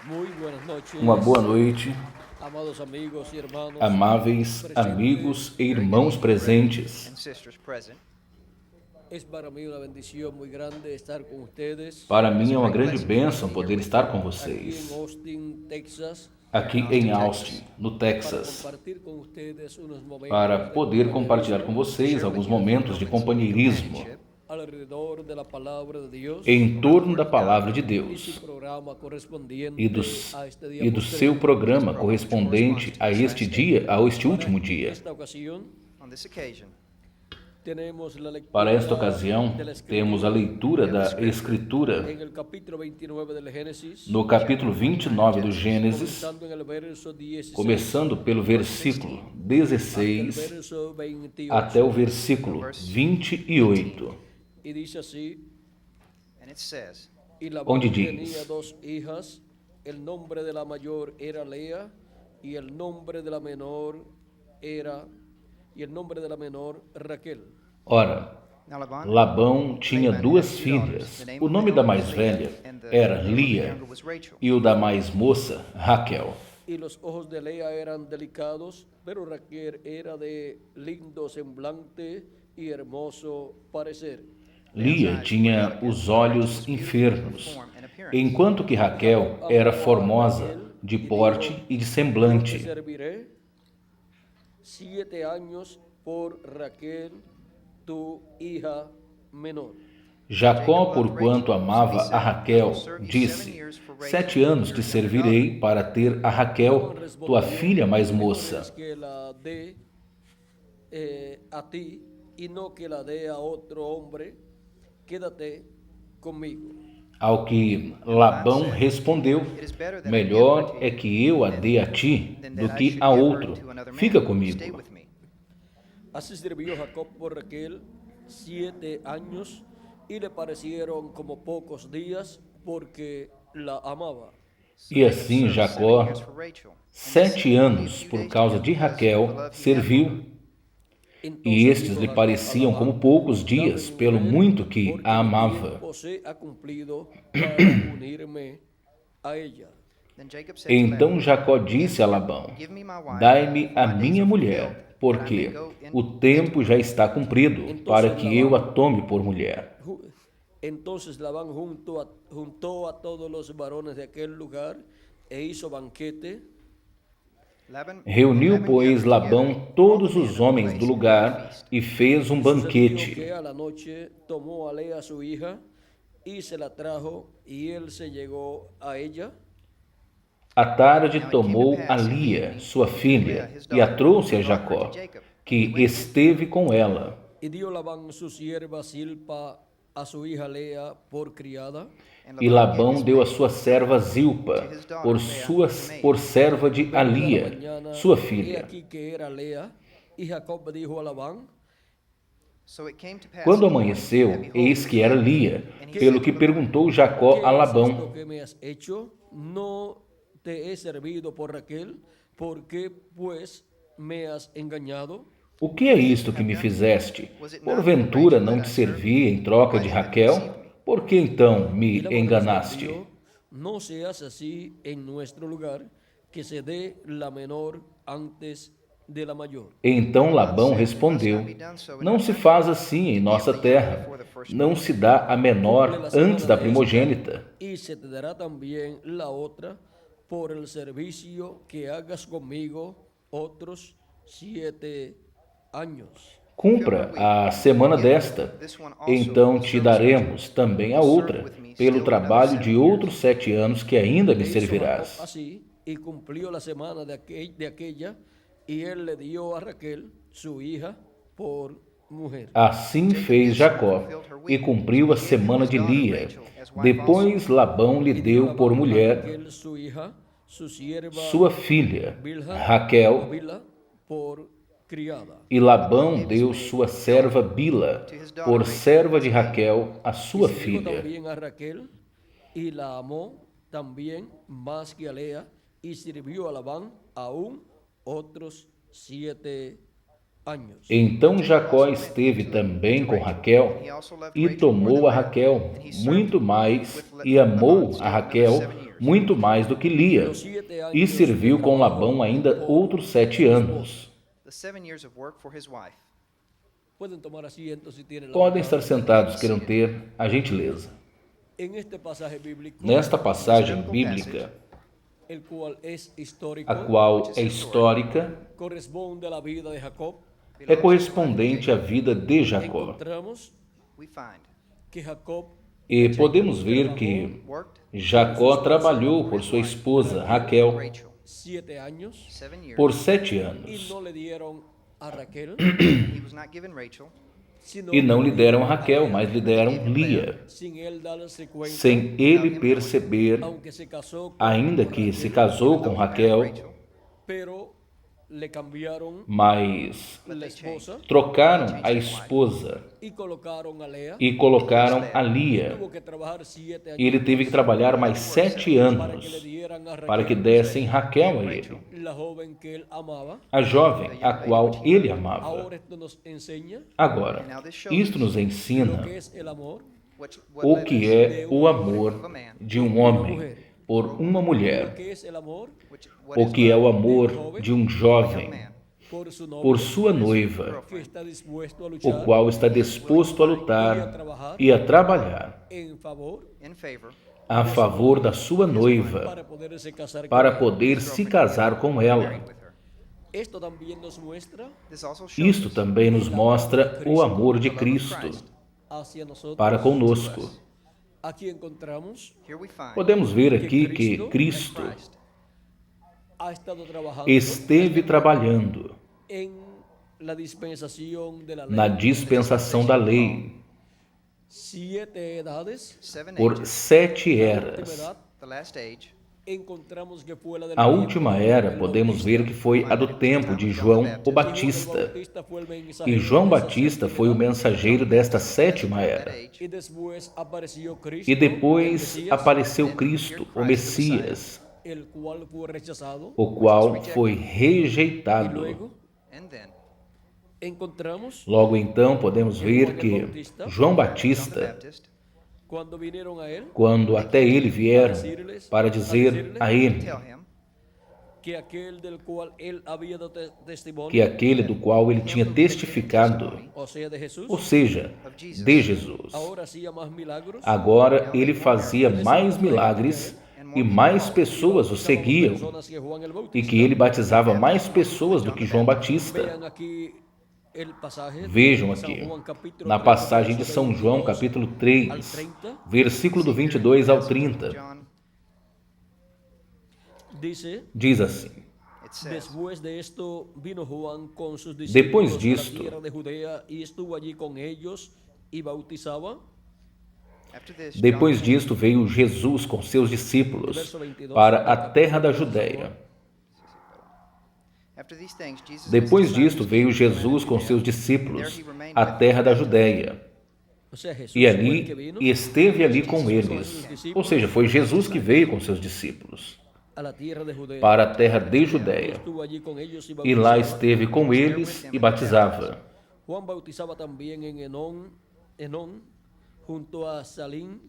Muy buenas Uma boa noches, noite, amados amigos y hermanos amáveis amigos presentes. e irmãos presentes. and sisters present. Es para mí una bendición muy grande estar con ustedes Para mim é uma grande bênção poder estar com aquí en vocês, Austin, Texas, aqui em Austin, no para Texas, compartir con ustedes unos para momentos de poder compartilhar com compañerismo vocês alguns momentos de companheirismo alrededor de la palabra de Dios em torno da palavra de y su Deus programa correspondiente e a este día e do seu postrero. programa correspondente a este dia, a este último Para dia. esta ocasión On this occasion, tenemos la lectura Para esta ocasião, de la temos a leitura da Escritura en el capítulo 29 del Génesis, no capítulo 29 do Gênesis, comenzando en el verso 16 começando pelo versículo hasta el 16 verso 28. até o versículo 28, Y dice así: and it says, y Labán onde tenía diz: dos hijas, el nombre de la mayor era Lea, y el nombre de la menor Raquel. Ora, Now Labão tinha duas filhas. O nome da mais velha era Lia e o da mais moça, Raquel. Y los ojos de Lea eran delicados, pero Raquel era de lindo semblante y hermoso parecer. Lia tinha os olhos enfermos, enquanto que Raquel era formosa, de porte e de Te semblante. serviré 7 años por Raquel, tu hija menor. Jacó, porquanto amava a Raquel, disse: 7 anos te servirei para ter a Raquel, tua filha mais moça. Que la dé a ti y no que la dé a otro hombre, quédate conmigo. Ao que Labão respondeu: melhor é que eu a dê a ti do que a outro. Fica comigo. Así sirvió Jacob por Raquel 7 años y le parecieron como pocos días porque la amaba. E assim Jacó, 7 anos por causa de Raquel, serviu. E estes lhe pareciam como poucos dias, pelo muito que a amava. Se ha cumplido para unirme a ella. Então Jacó disse a Labão: dai-me a minha mulher, porque o tempo já está cumprido para que eu a tome por mulher. Entonces Labán juntó a todos los varones de aquel lugar e hizo banquete. Reuniu, pois, Labão todos os homens do lugar e fez um banquete. Que a la noche tomó a Lea su hija y se la trajo y él se llegó a ella. À tarde tomou a Lia, sua filha, e a trouxe a Jacó, que esteve com ela. Y dio Labán su sierva Silpa a su hija Lea por criada. E Labão deu a sua serva Zilpa por serva de Lia, sua He filha. aquí que era Lea, y Jacob dijo a Labán: Quando amanheceu, eis que era Lia, pelo que perguntou Jacó a ¿Qué es Labão: esto que me has hecho? No te he servido por Raquel, ¿por qué pues me has engañado? o que é isto que me fizeste? Porventura não te servi em troca de Raquel? Por que então Y me Labán enganaste? respondió: no seas así en nuestro lugar, que se dé la menor antes de la mayor. Então Labão respondeu: não se faz assim em nossa terra. Não se dá a menor antes da primogênita. Y se te dará también la otra por el servicio que hagas conmigo otros 7 años. Cumpra a semana desta, então te daremos também a outra, pelo trabalho de outros 7 anos que ainda me servirás. Así, y cumplió la semana de aquella, y él le dio a Raquel, su hija, por mujer. Assim fez Jacó, e cumpriu a semana de Lia. Depois Labão lhe deu por mulher Raquel, su hija, su sierva sua filha, Bilha, Raquel, Bilha, por criada. e Labão deu sua serva Bila por serva de Raquel, a sua Sirvió filha. también a Raquel y la amó también más que a Lea, y sirvió a Labán aún otros 7 años. Então Jacó esteve também com Raquel e tomou a Raquel muito mais e amou a Raquel muito mais do que Lia, e serviu com Labão ainda outros 7 anos. The 7 years of work for his wife. Pueden tomar asiento si tienen la Podem palabra. estar sentados, queiram ter a gentileza. En este pasaje bíblico, Nesta passagem bíblica, el cual es histórico, a qual é histórica, corresponde a la vida de Jacob, é correspondente à vida de Jacó. encontramos We find que Jacob E podemos ver que worked Jacó trabalhou por sua esposa Raquel Rachel 7 años 7 years. por 7 y anos no le dieron a Raquel, He was not given Rachel, sino e não lhe deram a Raquel, mas lhe deram Lia, sin él darse cuenta, sem ele perceber, aunque se casó con ainda que se casou com Raquel, Rachel, pero le cambiaron mas la esposa trocaram a esposa y colocaron a Lea. e colocaram a Lia. Tuvo que trabajar 7 años E ele teve que trabalhar mais 7 para que le anos dieran a Raquel, para que dessem Raquel a ele, la joven que él amaba. a jovem a qual ele amava. Ahora esto nos enseña Agora, isto nos lo ensina que es el amor o que é o amor de um homem por uma lo mulher, que es el amor o que é o amor de um jovem por su novia, por sua noiva, que está dispuesto a o luchar qual está disposto a lutar e a trabalhar en favor in favor, a favor da sua noiva para poder se casar para con poder se casar com ela. with her. él. Esto también nos muestra This also shows Isto também nos mostra o amor de Cristo hacia nosotros. para conosco. Aquí encontramos here we find Podemos ver aqui que Cristo Christ ha estado trabajando esteve trabalhando en la dispensación de la na ley. dispensação da lei 7 edades. 7 por ages. 7 Última eras. edad, The last age, encontramos que fue la del A tiempo última de era Juan el podemos Bautista. ver que foi a do tempo de João o Simón Batista. el Bautista fue el E mensajero João de esa Batista séptima foi o edad, mensageiro desta 7ª that era. age, y después apareció Cristo, E el depois Mesías, apareceu Cristo, o Messias, el cual fue rechazado. o qual foi Y rejeitado. luego and then encontramos Logo então podemos ver que João John the Batista, Baptist, cuando vinieron a él quando até ele vieram para dizer a ele tell him que aquel del cual él había dado testimonio, que aquele do qual ele tinha testificado, o sea, de Jesús, ou seja, de Jesus, ahora hacía más milagros. agora ele fazia mais milagres e mais pessoas o seguiam, Personas que Juan el e Bautista. que ele batizava mais pessoas do que João Batista. Vean aquí el pasaje Vejam de San aqui, Juan, capítulo na 3, passagem de verso São João, 22 capítulo al 3, 30, versículo do 22 ao 30, John, dice: diz assim: it says, Después de esto vino Juan con sus Depois discípulos a disto, la tierra de Judea y estuvo allí con ellos y bautizaba. after this, Depois John disto veio Jesus com seus discípulos para a terra da Judéia. After these things, Jesus and his Depois disciples disto veio Jesus com seus discípulos à terra da Judéia. O sea, Jesús E fue el que ali vino e esteve ali com eles. Ou seja, foi Jesus que veio com seus discípulos a la tierra de Judea. para a terra de Judéia. Estuvo allí con ellos y E lá bautizaba. esteve com eles e batizava. Juan bautizaba también en Enón, junto a Salim,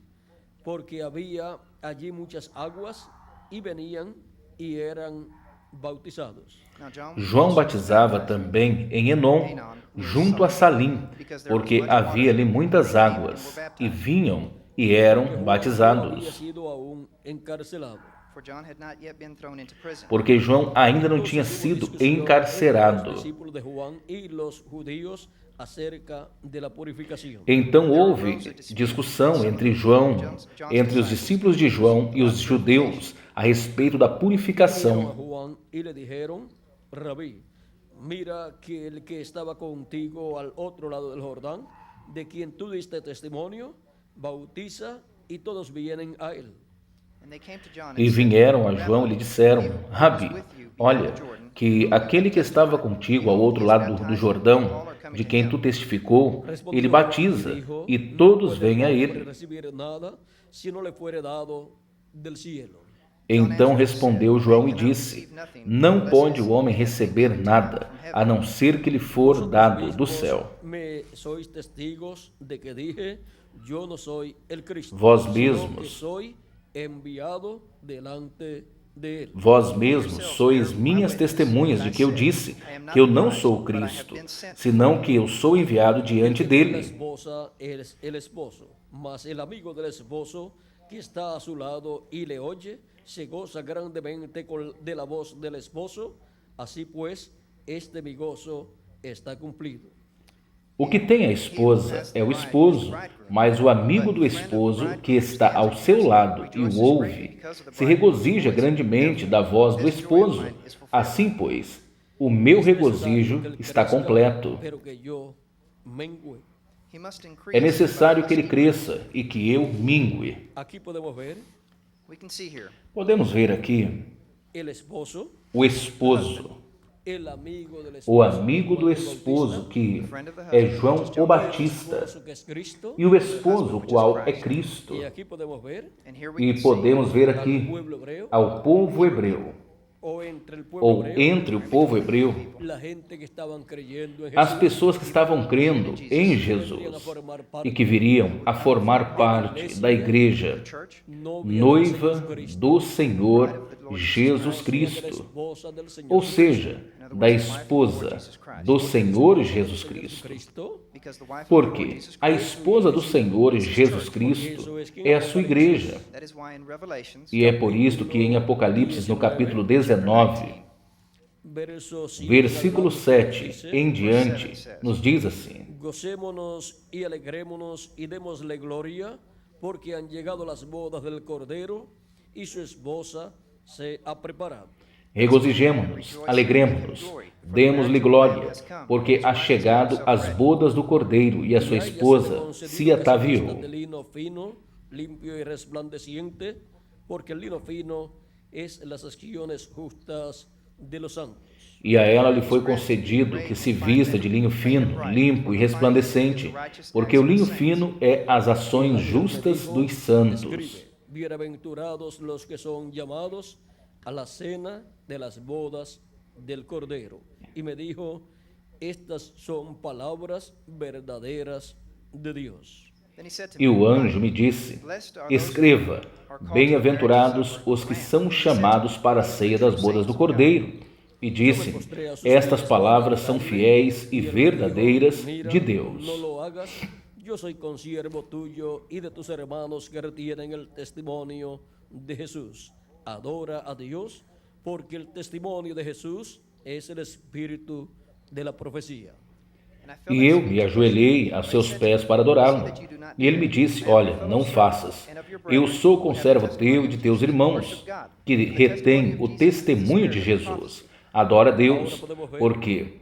porque había allí muchas aguas y venían y eran bautizados. Now John João batizava também em Enom, junto a Salim, porque havia ali muitas águas, e vinham e eram Juan no había batizados. sido aún encarcelado. for John had not yet been thrown into prison. Porque João ainda não tinha Entonces, hubo sido discusión entre encarcerado. los discípulos de Juan y los judíos acerca de la purificación. Então houve discussão entre os discípulos de João e os judeus a respeito da Vieron a purificação. Juan y le dijeron: Rabí, mira que el que estaba contigo al otro lado del Jordán, de quien tú diste testimonio, bautiza y todos vienen a él. And they came to John E and said, vieram a João e lhe Rabbi, disseram: he who was Rabi, with you beyond olha, the Jordan, que aquele que estava contigo ao outro lado do Jordão, de quem tu testificou, ele batiza, e todos vêm a No puede ele. recibir nada si no le fuere dado del cielo. Então respondeu João e disse: Não pode o homem receber nada, a não ser que lhe for dado do céu. Me sois testigos de que dije, yo no soy el Cristo, Vós sino que mesmos soy enviado delante de él. Vós mesmos sois minhas testemunhas de que eu disse que eu não sou o Cristo, senão que eu sou enviado diante La dele. esposa es el esposo, mas el amigo del esposo que está a su lado y le oye, se goza grandemente de la voz del esposo. Así pues, este mi gozo está cumplido. O que tem a esposa é o esposo, mas o amigo do esposo que está ao seu lado e o ouve, se regozija grandemente da voz do esposo. Assim, pois, o meu regozijo está completo. Pero que yo mengue. É necessário que ele cresça e que eu mingue. Aquí podemos ver Podemos ver aqui el esposo, o esposo, el amigo del o esposo, amigo do esposo, que é João o el Batista, esposo que es Cristo, e o esposo, o qual é Cristo. y aquí podemos ver E podemos ver aqui pueblo hebreo, ao povo hebreu, o entre el pueblo ou hebreo, entre o povo hebreu, la gente que estaban creyendo en as Jesús, pessoas que estavam crendo em Jesus e que viriam a formar parte da igreja, noiva do Senhor Jesus Cristo, esposa del Señor ou seja, da esposa do Senhor Jesus Cristo. Cristo, Porque a esposa do Senhor Jesus Cristo é a sua igreja. E é por isto que em Apocalipse, no capítulo 19, versículo 7 em diante, nos diz assim: gocémonos y alegrémonos y démosle gloria, porque han llegado las bodas del Cordero y su esposa se ha preparado. regozijemo-nos, alegremo-nos, demos-lhe glória, porque ha chegado as bodas do Cordeiro e a sua esposa se ataviou. De lino fino, limpio y resplandeciente, porque el lino fino es las acciones justas de los santos. E a ela lhe foi concedido que se vista de linho fino, limpo e resplandecente, porque o linho fino é as ações justas dos santos. Escribe, bienaventurados los que son llamados a la cena de las bodas del Cordero. Y me dijo, estas son palabras verdaderas de Dios. E o anjo me disse: escreva, bem-aventurados os que são chamados para a ceia das bodas do Cordeiro. E disse-me: estas palavras são fiéis e verdadeiras de Deus. No lo hagas, yo soy consiervo tuyo y de tus hermanos que retienen el testimonio de Jesús. Adora a Dios, porque el testimonio de Jesús es el espíritu de la profecía. E eu me ajoelhei a seus pés para adorá-lo. E ele me disse: olha, não faças. Eu sou conservo teu e de teus irmãos, que retém o testemunho de Jesus. Adora a Deus, porque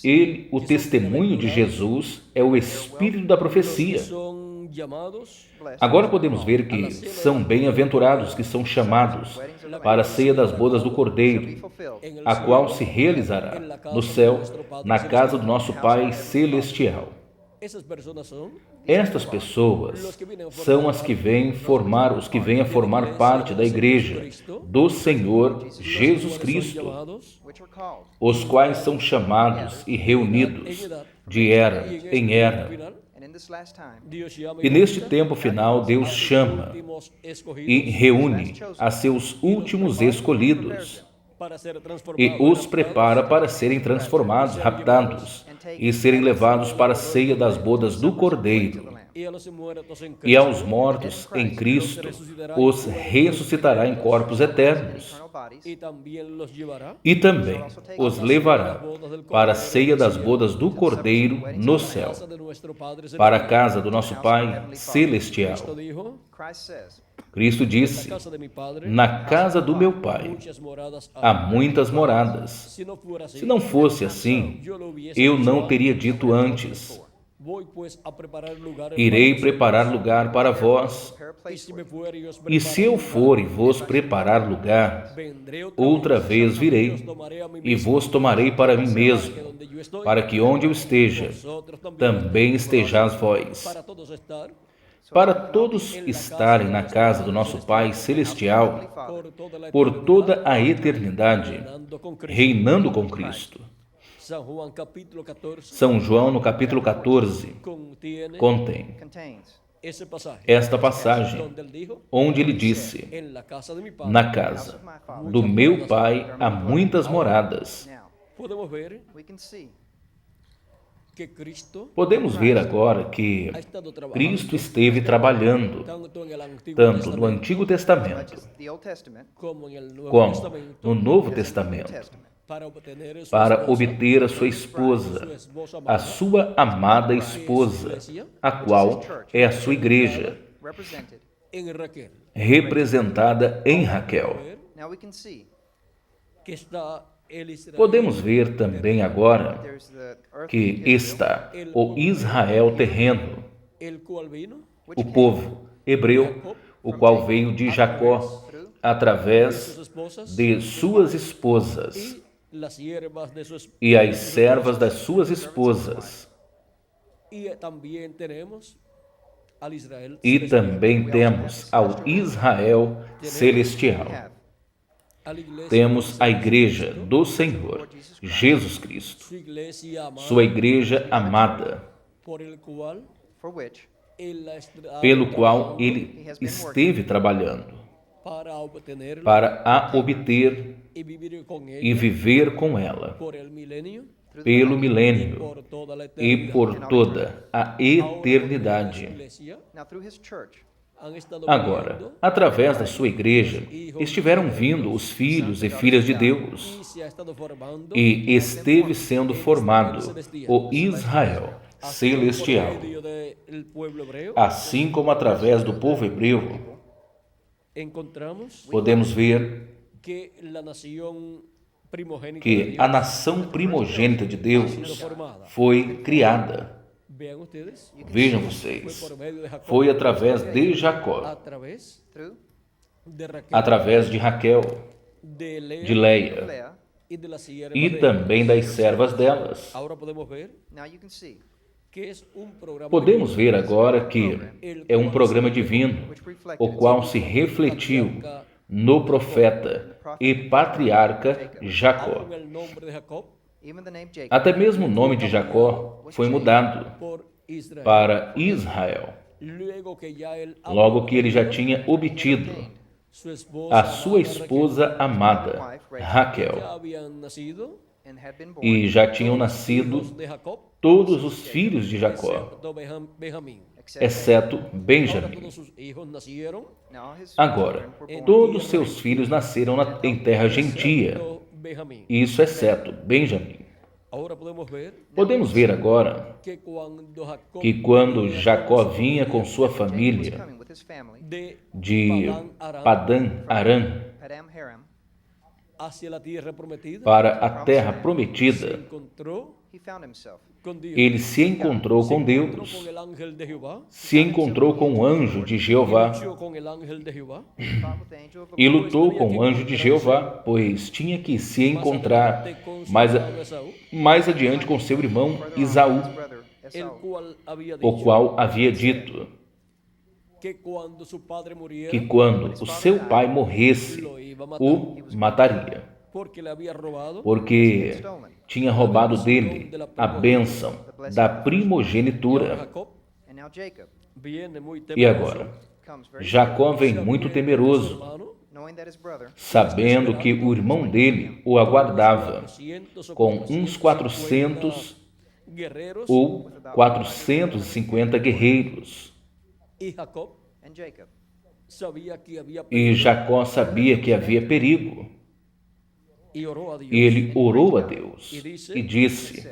ele, o testemunho de Jesus, é o espírito da profecia. Son llamados Agora podemos ver que são bem-aventurados que são chamados para a ceia das bodas do Cordeiro, a qual se realizará no céu, na casa do nosso Pai Celestial. esas personas son Estas pessoas são as que vêm formar, os que vêm a formar parte da igreja do Senhor Jesus Cristo, os quais são chamados e reunidos de era em era. Dios llama E neste tempo final, Deus chama e reúne a seus últimos escolhidos para ser e transformados os prepara para serem transformados, raptados e serem levados para a ceia das bodas do Cordeiro. y a los muertos en E aos mortos em Cristo os ressuscitará em corpos eternos. y también los llevará E também os levará para a ceia das bodas do Cordeiro no céu, de nuestro Padre para a casa do nosso Pai Celestial. Cristo dijo, Cristo disse: casa de mi Padre na casa do meu Pai muchas moradas há muitas moradas. Si no fuera así, Se não fosse assim, yo lo hubiese eu dicho não antes. teria dito antes. Voy pues a preparar lugar Irei preparar lugar para vós. y si me fuere y os E se eu for e vos preparar lugar, vendré outra vez virei tomaré a mí e vos tomarei para mim mesmo, donde yo estoy, para que onde eu esteja, vosotros también, também estejais vós. para todos estar Para todos estarem na casa do nosso Pai Celestial por toda la por toda a eternidade, reinando con Cristo. reinando com Cristo. San Juan capítulo 14 São João, no capítulo 14, contiene contém esta passagem, onde ele disse: na casa do meu pai há muitas moradas. Now, we can see Podemos ver agora que Cristo esteve trabalhando tanto no Antigo Testamento much as the Old Testament como no Novo Testamento para obter a sua esposa, a sua amada esposa, a qual é a sua igreja, represented. representada em Raquel. Now we can see Podemos ver também agora there's the earthly que Israel, está o Israel terreno, o povo hebreu, o qual veio de Jacó através de suas esposas e as servas das suas esposas. E também temos ao Israel celestial. Temos a igreja do Senhor, Jesus Cristo, sua igreja amada, for which pelo qual ele esteve trabalhando para a obter e viver com ela pelo milênio e por toda a eternidade. now through his church Agora, através da sua igreja, estiveram vindo os filhos e filhas de Deus e esteve sendo formado o Israel celestial, assim como através do povo hebreu, podemos ver que a nação primogênita de Deus foi criada. Vejam vocês, foi através de Jacó, through através de Raquel, de Leia Leah. e também das servas delas. Now you can see Podemos ver agora que é um programa divino, o qual se refletiu no profeta e patriarca Jacó. even the name Jacob Até mesmo o nome de Jacó foi mudado para Israel, logo que ele já tinha obtido a sua esposa amada, Raquel, and had been born e já tinham nascido todos os filhos de Jacó, exceto Benjamim. now his Agora, children were born todos seus filhos nasceram em terra gentia, isso exceto Benjamim. Podemos ver agora que quando Jacó vinha com sua família coming with his family de Padã Arã Padam Haram. para a terra prometida, He found himself ele se encontrou com Deus, se encontrou com o anjo de Jeová fought with the angel of the e lutou com o anjo de Jeová, pois tinha que se encontrar mais adiante com seu irmão Esaú, brother Esau, o qual havia dito que quando o seu pai morresse, o mataria, porque tinha roubado dele a bênção da primogenitura. and now Jacob E agora, comes very Jacó vem muito temeroso, knowing that his brother sabendo que o irmão dele o aguardava com uns 400 ou 450 guerreiros. and Jacob E Jacó sabia que havia perigo. E ele orou a Deus e disse,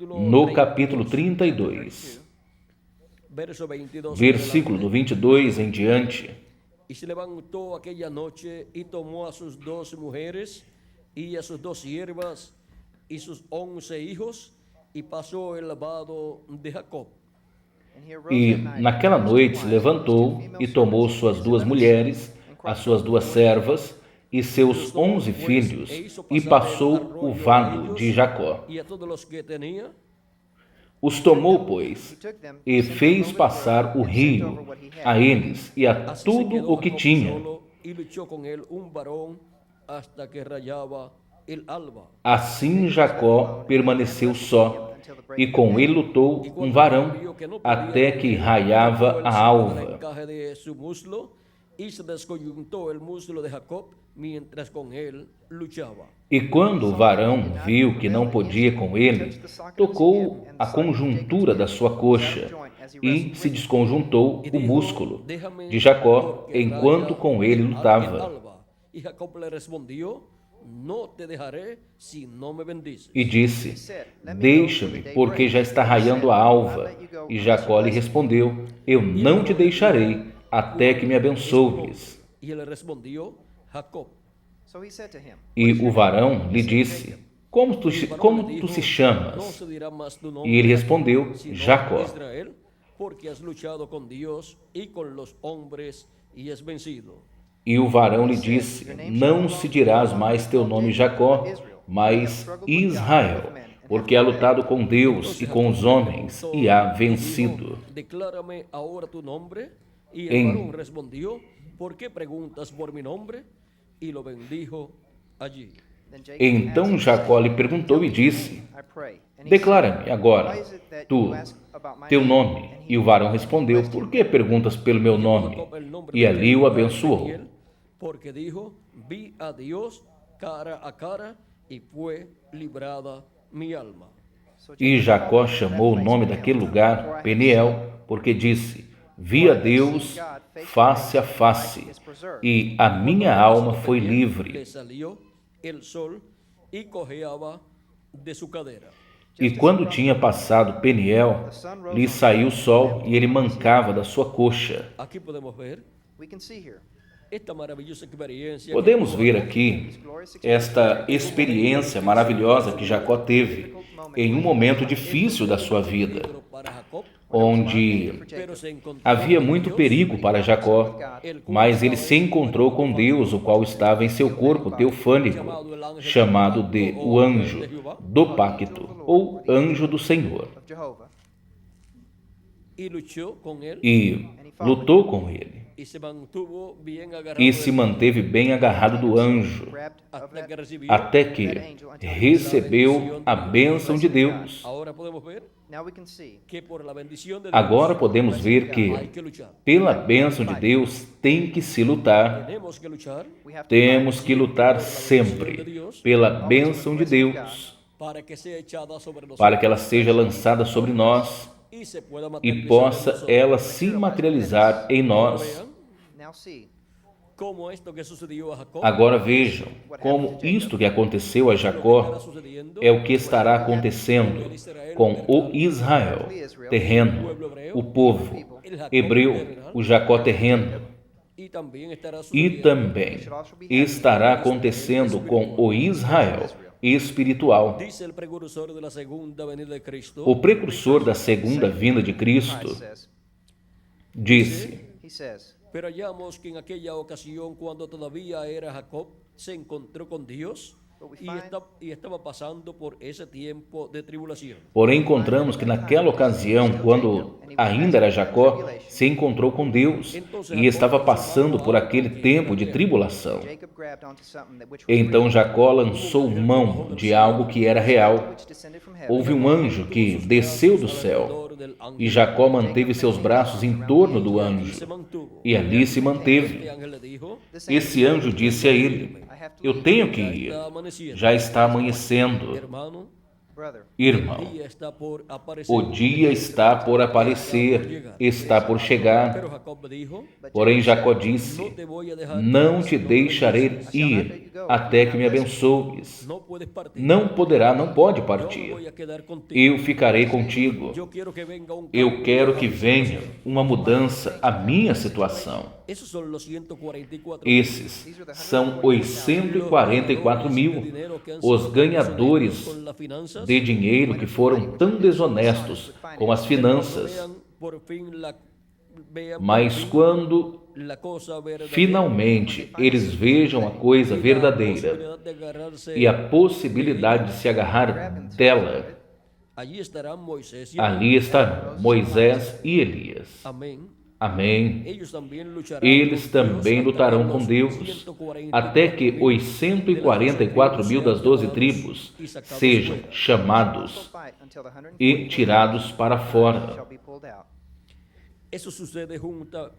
no capítulo 32, versículo do 22 em diante: Y se levantó aquella noche y tomó a sus 2 mujeres y a sus 2 siervas y sus 11 hijos y pasó el vado de Jacob. and he arose E at night naquela noite se levantou e tomou suas 2 mulheres, as suas 2 servas e seus 11 filhos e passou o vado de Jacó. Y a todos los que tenía Os tomou, pois, e fez passar o rio a eles e a así se tudo quedó o que Jacob tinha. solo, y luchó con él un varón hasta que rayaba el alba. Assim Jacó permaneceu só e com ele lutou um varão até que raiava a alva. E quando o varão viu que não podia com ele, tocou a conjuntura da sua coxa e se desconjuntou o músculo de Jacó enquanto com ele lutava. E disse: deixa-me, porque já está raiando a alva. E Jacó lhe respondeu: eu não te deixarei até que me abençoes. E o varão lhe disse: como tu se chamas? E ele respondeu: Jacó. E o varão lhe disse: não se dirás mais teu nome Jacó, mas Israel, porque há lutado com Deus e com os homens e há vencido. Então Jacó lhe perguntou e disse: declara-me agora teu nome. E o varão respondeu: por que perguntas pelo meu nome? E ali o abençoou. Porque dijo: vi a Dios cara a cara e foi librada mi alma. E Jacó chamou o nome daquele lugar Peniel, porque disse: vi a Deus face a face, e a minha alma foi livre. E quando tinha passado Peniel, lhe saiu o sol e ele mancava da sua coxa. Podemos ver aqui esta experiência maravilhosa que Jacó teve em um momento difícil da sua vida, onde havia muito perigo para Jacó, mas ele se encontrou com Deus, o qual estava em seu corpo teofânico, chamado de o anjo do pacto, ou anjo do Senhor. E lutou com ele. E se manteve bem agarrado do anjo, até que recebeu a bênção de Deus. Agora podemos ver que, pela bênção de Deus, tem que se lutar. Temos que lutar sempre pela bênção de Deus, para que ela seja lançada sobre nós e possa ela se materializar em nós. Agora vejam como isto que aconteceu a Jacó é o que estará acontecendo com o Israel terreno, o povo hebreu, o Jacó terreno. E também estará acontecendo com o Israel espiritual. O precursor da segunda vinda de Cristo disse: pero hallamos que en aquella ocasión, cuando todavía era Jacob, se encontró con Dios y estaba pasando por ese tiempo de tribulación. Porém, encontramos que naquela ocasião, quando ainda era Jacó, se encontrou com Deus e estava passando por aquele tempo de tribulação. Então Jacó lançou mão de algo que era real. Houve um anjo que desceu do céu e Jacó manteve seus braços em torno do anjo e ali se manteve. Esse anjo disse a ele: eu tenho que ir, já está amanhecendo. Irmão, o dia está por aparecer, está por chegar. Porém Jacó disse: não te deixarei ir até que me abençoes. Não pode partir. Eu ficarei contigo. Eu quero que venha uma mudança à minha situação. Esses são os 144 mil, os ganhadores de dinheiro que foram tão desonestos com as finanças. Mas quando finalmente eles vejam a coisa verdadeira e a possibilidade de se agarrar dela, ali estarão Moisés e Elias. Amém. Eles Eles também lutarão com Deus, até que os 144.000 das 12 tribos sejam chamados e tirados para fora. Isso sucede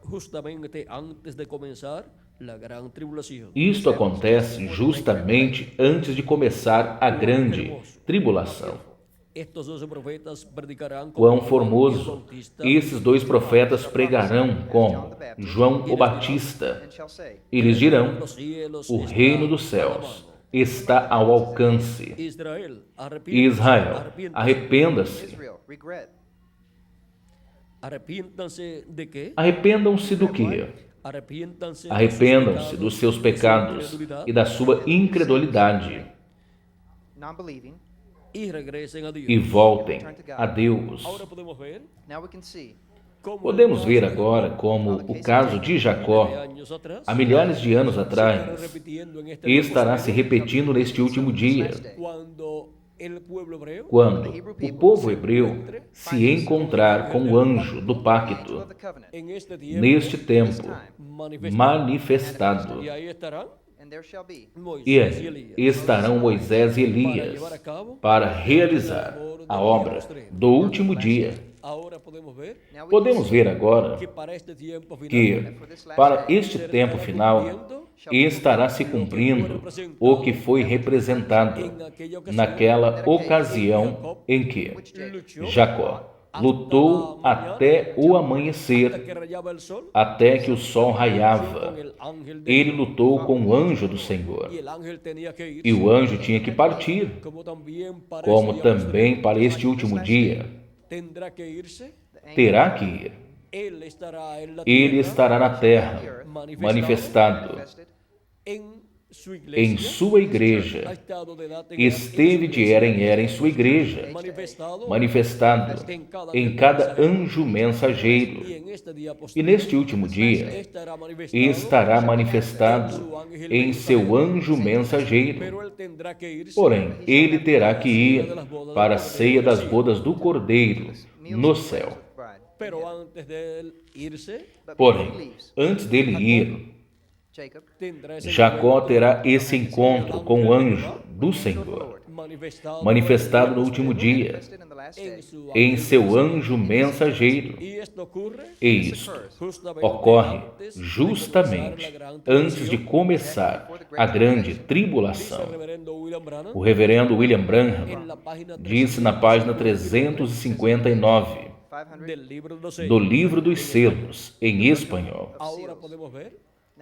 justamente antes de começar a grande tribulação. Isto acontece justamente antes de começar a grande tribulação. Quão formoso! Esses dois profetas pregarão como João o Batista. Eles dirão: o reino dos céus está ao alcance. Israel, arrependa-se. De quê? Arrependam-se do quê? Arrependam-se dos seus pecados e da sua incredulidade E regressem a Deus. e voltem a Deus. Agora podemos ver Podemos ver agora como o caso de Jacó, há milhares de anos atrás, estará se repetindo neste último dia, quando o povo hebreu se encontrar com o anjo do pacto, neste tempo manifestado. E aí estarão Moisés e Elias para realizar a obra do último dia. Podemos ver agora que para este tempo final estará se cumprindo o que foi representado naquela ocasião em que Jacó lutou até o amanhecer, até que o sol raiava. Ele lutou com o anjo do Senhor. E o anjo tinha que partir, como também para este último dia terá que ir. Ele estará na terra, manifestado em sua igreja. Esteve de era em sua igreja, manifestado em cada anjo mensageiro. E neste último dia estará manifestado em seu anjo mensageiro. Porém, ele terá que ir para a ceia das bodas do Cordeiro no céu. Porém, antes dele ir, Jacó terá esse encontro com o anjo do Senhor, manifestado no último dia, em seu anjo mensageiro. E isto ocorre justamente antes de começar a grande tribulação. O reverendo William Branham disse na página 359 do Livro dos Selos, em espanhol.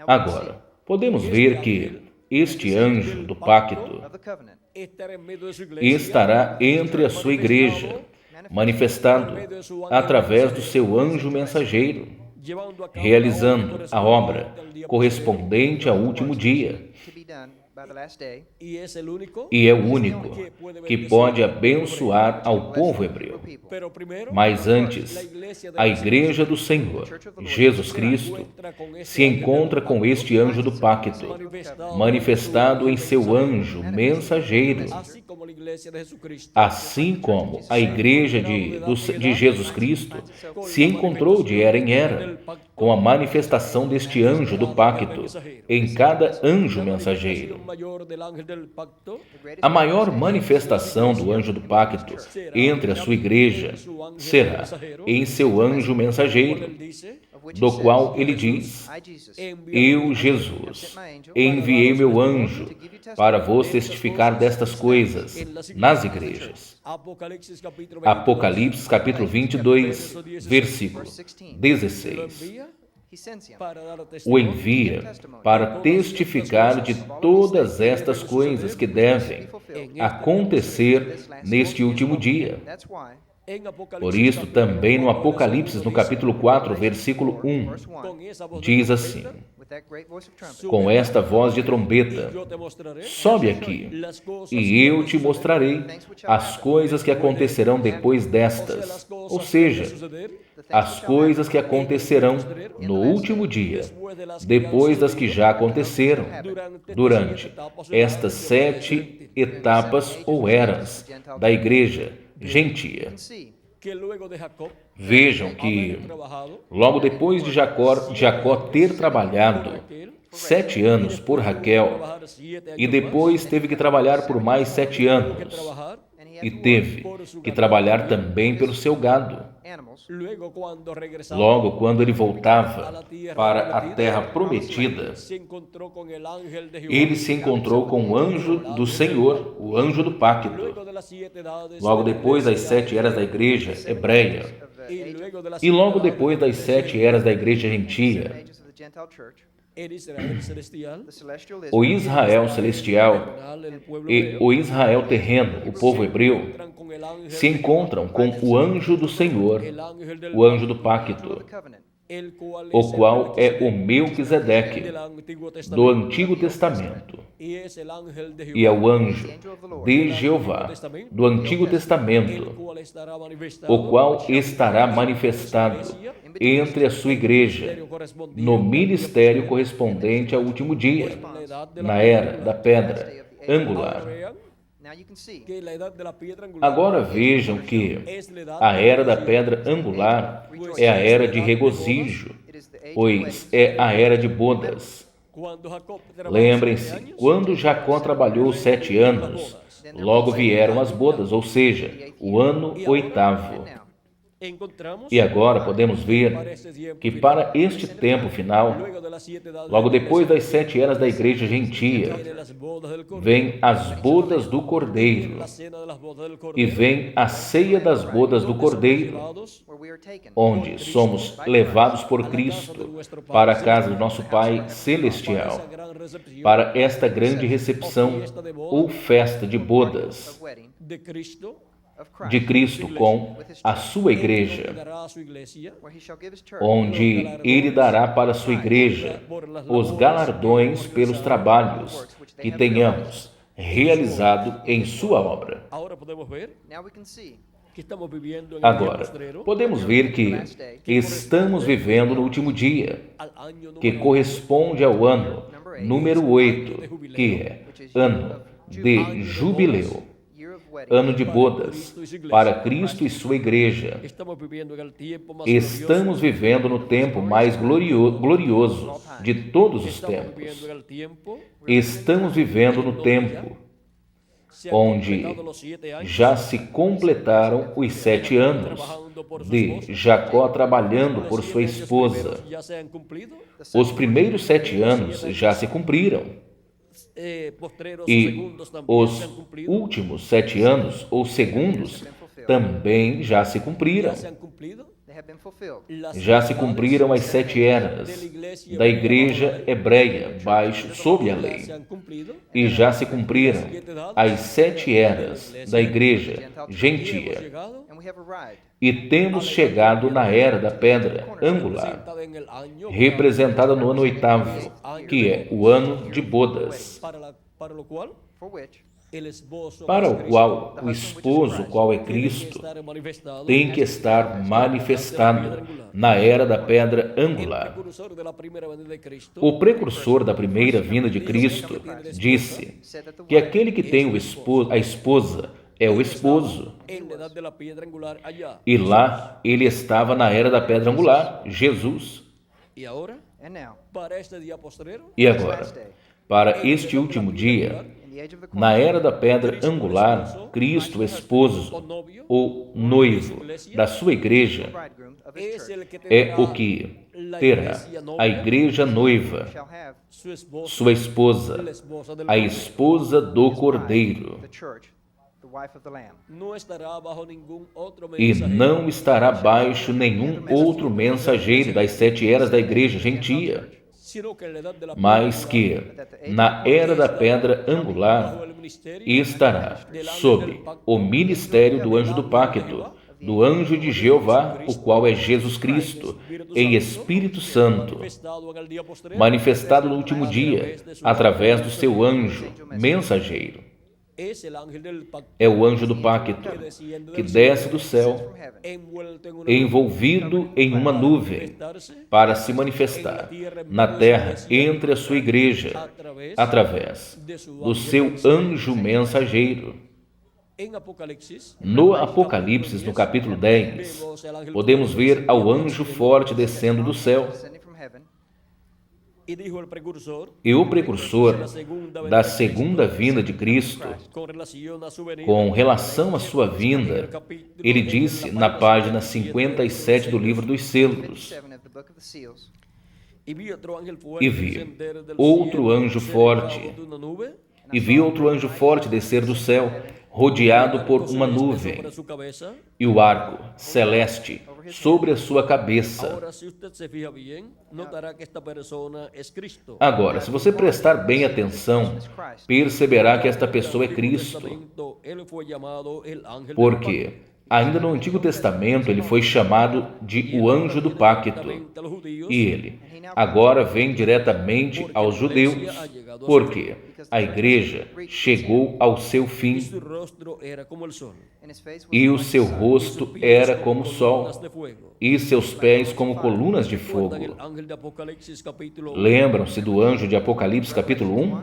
Agora, podemos ver que este anjo do pacto estará entre a sua igreja, manifestado através do seu anjo mensageiro, realizando a obra correspondente ao último dia. E é o único que pode abençoar ao povo hebreu. Mas antes, a igreja do Senhor, Jesus Cristo, se encontra com este anjo do pacto, manifestado em seu anjo mensageiro, assim como a igreja de Jesus Cristo se encontrou de era em era, com a manifestação deste anjo do pacto em cada anjo mensageiro. A maior manifestação do anjo do pacto entre a sua igreja será em seu anjo mensageiro, do qual ele diz: eu, Jesus, enviei meu anjo para vos testificar destas coisas nas igrejas. Apocalipse capítulo 22, versículo 16. O envia para testificar de todas estas coisas que devem acontecer neste último dia. Por isso, também no Apocalipse, no capítulo 4, versículo 1, diz assim: com esta voz de trombeta, sobe aqui, e eu te mostrarei as coisas que acontecerão depois destas, ou seja, as coisas que acontecerão no último dia, depois das que já aconteceram, durante estas 7 etapas ou eras da igreja gentia. Vejam que, logo depois de Jacó ter trabalhado 7 anos por Raquel, e depois teve que trabalhar por mais 7 anos, e teve que trabalhar também pelo seu gado. Logo, quando ele voltava para a terra prometida, ele se encontrou com o anjo do Senhor, o anjo do pacto. Logo depois das 7 eras da igreja hebreia, e logo depois das 7 eras da igreja gentia, o Israel celestial e o Israel terreno, o povo hebreu, se encontram com o anjo do Senhor, o anjo do pacto, o qual é o Melquisedeque do Antigo Testamento, e é o anjo de Jeová do Antigo Testamento, o qual estará manifestado entre a sua igreja no ministério correspondente ao último dia, na era da pedra angular. Agora vejam que a era da pedra angular é a era de regozijo, pois é a era de bodas. Lembrem-se, quando Jacó trabalhou 7 anos, logo vieram as bodas, ou seja, o ano 8º. E agora podemos ver que para este tempo final, logo depois das 7 eras da igreja gentia, vem as bodas do Cordeiro e vem a ceia das bodas do Cordeiro, onde somos levados por Cristo para a casa do nosso Pai Celestial, para esta grande recepção ou festa de bodas de Cristo com a sua igreja, onde Ele dará para a sua igreja os galardões pelos trabalhos que tenhamos realizado em sua obra. Agora, podemos ver que estamos vivendo no último dia, que corresponde ao ano número 8, que é ano de jubileu, ano de bodas para Cristo e sua igreja. Estamos vivendo no tempo mais glorioso de todos os tempos. Estamos vivendo no tempo onde já se completaram os 7 anos de Jacó trabalhando por sua esposa. Os primeiros 7 anos já se cumpriram. E os últimos 7 anos, ou segundos, também já se cumpriram. Já se cumpriram as 7 eras da igreja hebreia, sob a lei. E já se cumpriram as 7 eras da igreja gentia. E temos chegado na era da pedra angular, representada no ano 8º, que é o ano de bodas, para o qual o esposo, qual é Cristo, tem que estar manifestado na era da pedra angular. O precursor da primeira vinda de Cristo disse que aquele que tem a esposa é o esposo. E lá ele estava na era da pedra angular, Jesus. E agora, para este último dia, na era da pedra angular, Cristo, esposo ou noivo da sua igreja, é o que terá a igreja noiva, sua esposa, a esposa do Cordeiro. E não estará baixo nenhum outro mensageiro das 7 eras da igreja gentia, mas que, na era da pedra angular, estará sob o ministério do anjo do pacto, do anjo de Jeová, o qual é Jesus Cristo, em Espírito Santo, manifestado no último dia, através do seu anjo mensageiro. É o anjo do pacto que desce do céu, envolvido em uma nuvem, para se manifestar na terra entre a sua igreja, através do seu anjo mensageiro. No Apocalipse, no capítulo 10, podemos ver ao anjo forte descendo do céu. E o precursor da segunda vinda de Cristo, com relação à sua vinda, ele disse na página 57 do livro dos selos: E vi outro anjo forte, descer do céu, rodeado por uma nuvem, e o arco celeste sobre a sua cabeça. Agora, se você prestar bem atenção, perceberá que esta pessoa é Cristo, porque ainda no Antigo Testamento ele foi chamado de o anjo do pacto, e ele agora vem diretamente aos judeus, porque a igreja chegou ao seu fim e o seu rosto era como o sol e seus pés como colunas de fogo. Lembram-se do anjo de Apocalipse capítulo 1?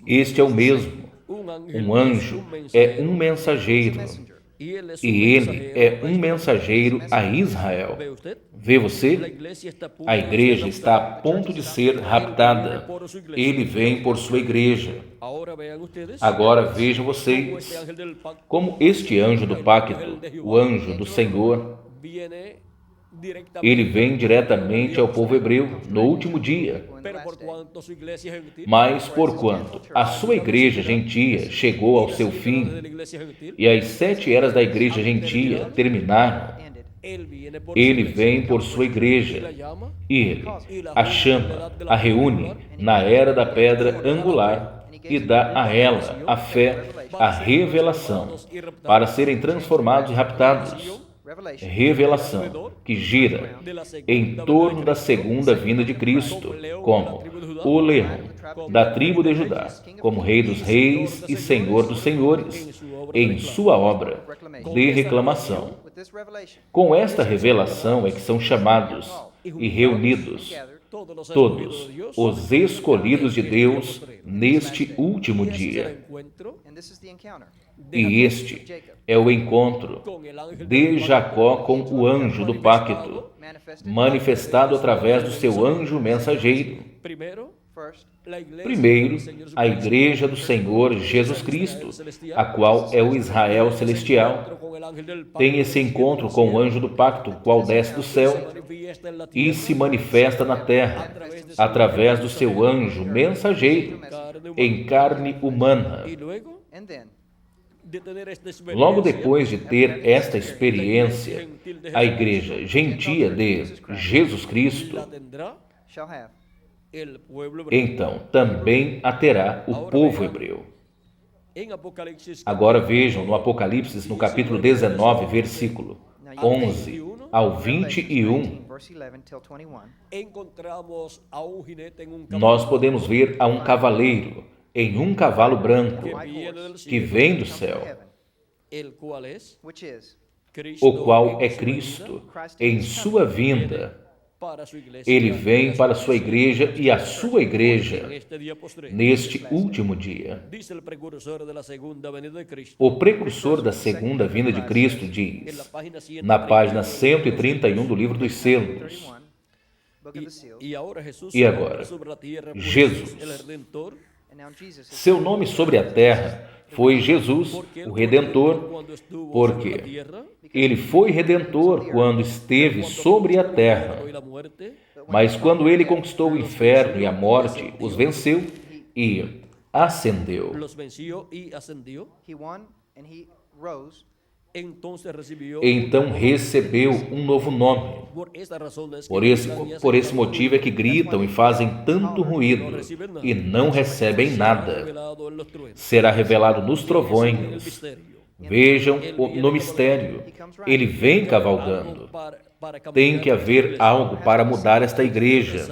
Este é o mesmo. Um anjo é um mensageiro, e ele é um mensageiro a Israel. Vê você? A igreja está a ponto de ser raptada. Ele vem por sua igreja. Agora vejam vocês como este anjo do pacto, o anjo do Senhor, ele vem diretamente ao povo hebreu no último dia. Mas porquanto a sua igreja gentia chegou ao seu fim e as 7 eras da igreja gentia terminaram, ele vem por sua igreja e ele a chama, a reúne na era da pedra angular e dá a ela a fé, a revelação, para serem transformados e raptados. Revelação que gira em torno da segunda vinda de Cristo, como o leão da tribo de Judá, como Rei dos reis e Senhor dos senhores, em sua obra de reclamação. Com esta revelação é que são chamados e reunidos todos os escolhidos de Deus neste último dia. E este é o encontro de Jacó com o anjo do pacto, manifestado através do seu anjo mensageiro. Primeiro, a igreja do Senhor Jesus Cristo, a qual é o Israel celestial, tem esse encontro com o anjo do pacto, qual desce do céu e se manifesta na terra, através do seu anjo mensageiro, em carne humana. Logo depois de ter esta experiência, a igreja gentia de Jesus Cristo, então também a terá o povo hebreu. Agora vejam no Apocalipse, no capítulo 19, versículo 11 ao 21, nós podemos ver a um cavaleiro em um cavalo branco que vem do céu, o qual é Cristo em sua vinda. Ele vem para a sua igreja e a sua igreja neste último dia. O precursor da segunda vinda de Cristo diz, na página 131 do livro dos selos, e agora, Jesus, seu nome sobre a terra foi Jesus, o Redentor, porque ele foi Redentor quando esteve sobre a terra, mas quando ele conquistou o inferno e a morte, os venceu e ascendeu. Então recebeu um novo nome. Por esse motivo é que gritam e fazem tanto ruído e não recebem nada. Será revelado nos trovões. Vejam no mistério. Ele vem cavalgando. Tem que haver algo para mudar esta igreja.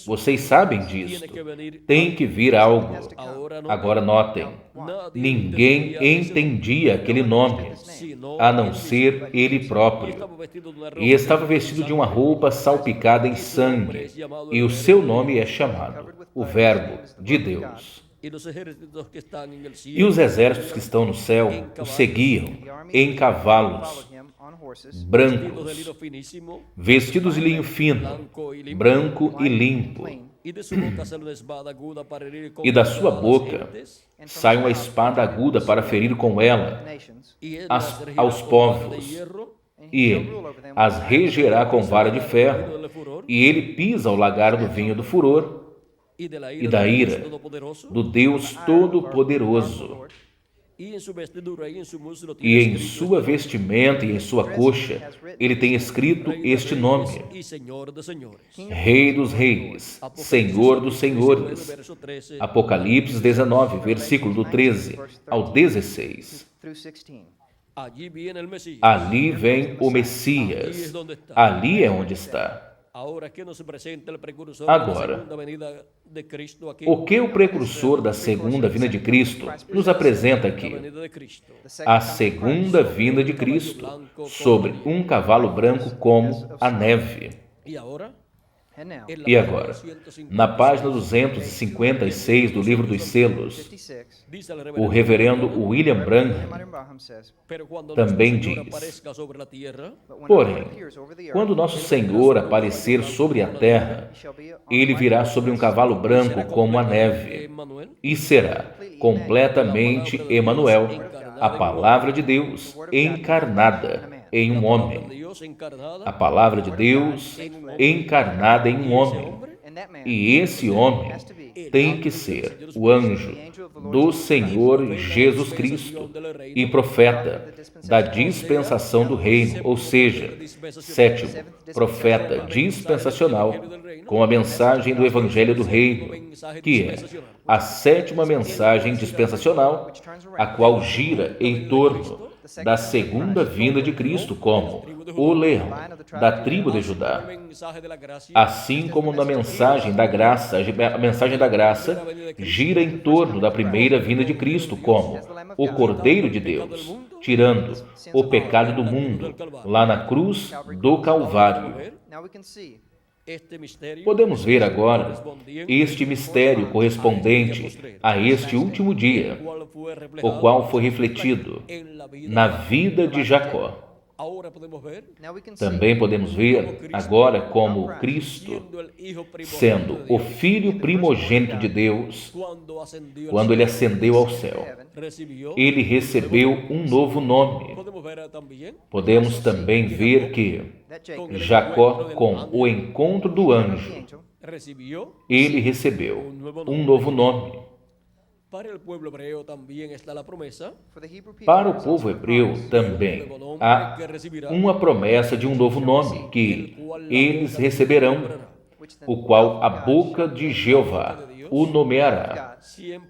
Vocês sabem disso. Tem que vir algo. Agora notem, ninguém entendia aquele nome, a não ser ele próprio. E estava vestido de uma roupa salpicada em sangue, e o seu nome é chamado o Verbo de Deus. E os exércitos que estão no céu o seguiam em cavalos brancos, vestidos de linho fino, branco e limpo, e da sua boca sai uma espada aguda para ferir com ela aos povos, e as regerá com vara de ferro, e ele pisa o lagar do vinho do furor e da ira do Deus Todo-Poderoso. E em sua vestimenta e em sua coxa ele tem escrito este nome: Rei dos Reis, Senhor dos Senhores. Apocalipse 19, versículo do 13 ao 16. Ali vem o Messias. Ali é onde está. Agora, o que o precursor da segunda vinda de Cristo nos apresenta aqui? A segunda vinda de Cristo sobre um cavalo branco como a neve. E agora, na página 256 do Livro dos Selos, o reverendo William Branham também diz: porém, quando nosso Senhor aparecer sobre a terra, ele virá sobre um cavalo branco como a neve, e será completamente Emanuel, a palavra de Deus encarnada em um homem. A palavra de Deus encarnada em um homem. E esse homem tem que ser o anjo do Senhor Jesus Cristo e profeta da dispensação do reino, ou seja, sétimo, profeta dispensacional, com a mensagem do Evangelho do Reino, que é a sétima mensagem dispensacional, a qual gira em torno da segunda vinda de Cristo como o leão da tribo de Judá. Assim como na mensagem da graça, a mensagem da graça gira em torno da primeira vinda de Cristo como o Cordeiro de Deus, tirando o pecado do mundo lá na cruz do Calvário. Podemos ver agora este mistério correspondente a este último dia, o qual foi refletido na vida de Jacó. Também podemos ver agora como Cristo, sendo o Filho primogênito de Deus, quando ele ascendeu ao céu, ele recebeu um novo nome. Podemos também ver que Jacó, com o encontro do anjo, ele recebeu um novo nome. Para o povo hebreu também há uma promessa de um novo nome que eles receberão, o qual a boca de Jeová o nomeará.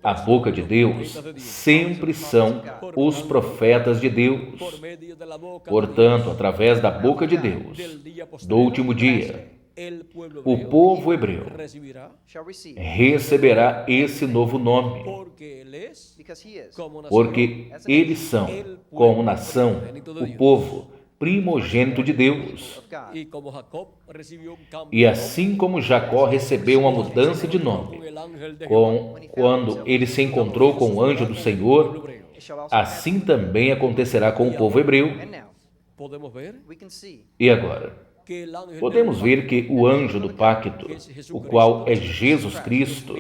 A boca de Deus sempre são os profetas de Deus. Portanto, através da boca de Deus, do último dia, o povo hebreu receberá esse novo nome, porque eles são, como nação, o povo primogênito de Deus. E assim como Jacó recebeu uma mudança de nome quando ele se encontrou com o anjo do Senhor, assim também acontecerá com o povo hebreu. E agora, podemos ver que o anjo do pacto, o qual é Jesus Cristo,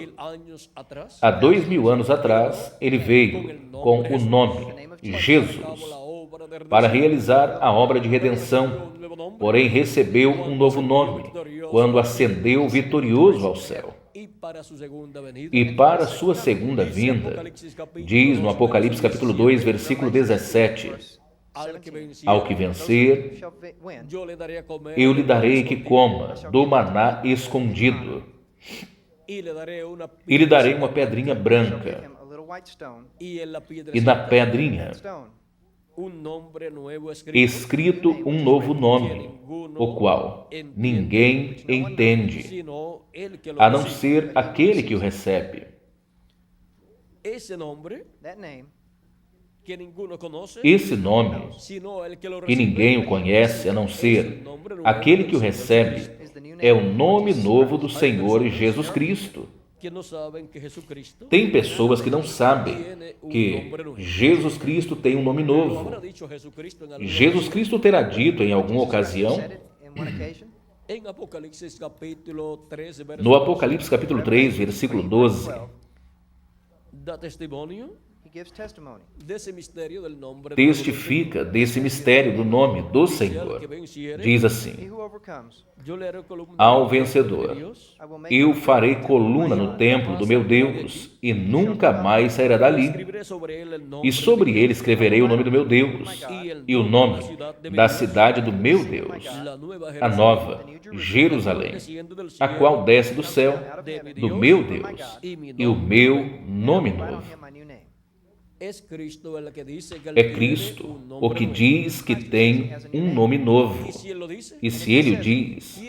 há 2000 anos atrás, ele veio com o nome Jesus para realizar a obra de redenção, porém recebeu um novo nome quando ascendeu vitorioso ao céu. E para a sua segunda vinda, diz no Apocalipse capítulo 2, versículo 17, ao que vencer, eu lhe darei que coma do maná escondido, e lhe darei uma pedrinha branca, e na pedrinha escrito um novo nome, o qual ninguém entende, a não ser aquele que o recebe. Esse nome, que ninguém o conhece a não ser aquele que o recebe, é o nome novo do Senhor Jesus Cristo, Tem pessoas que não sabem que Jesus Cristo tem um nome novo. Jesus Cristo terá dito em alguma ocasião, no Apocalipse capítulo 3, versículo 12, testifica desse mistério do nome do Senhor. Diz assim: ao vencedor, eu farei coluna no templo do meu Deus, e nunca mais sairá dali. E sobre ele escreverei o nome do meu Deus, e o nome da cidade do meu Deus, a nova Jerusalém, a qual desce do céu, do meu Deus, e o meu nome novo. É Cristo o que diz que tem um nome novo. E se ele o diz,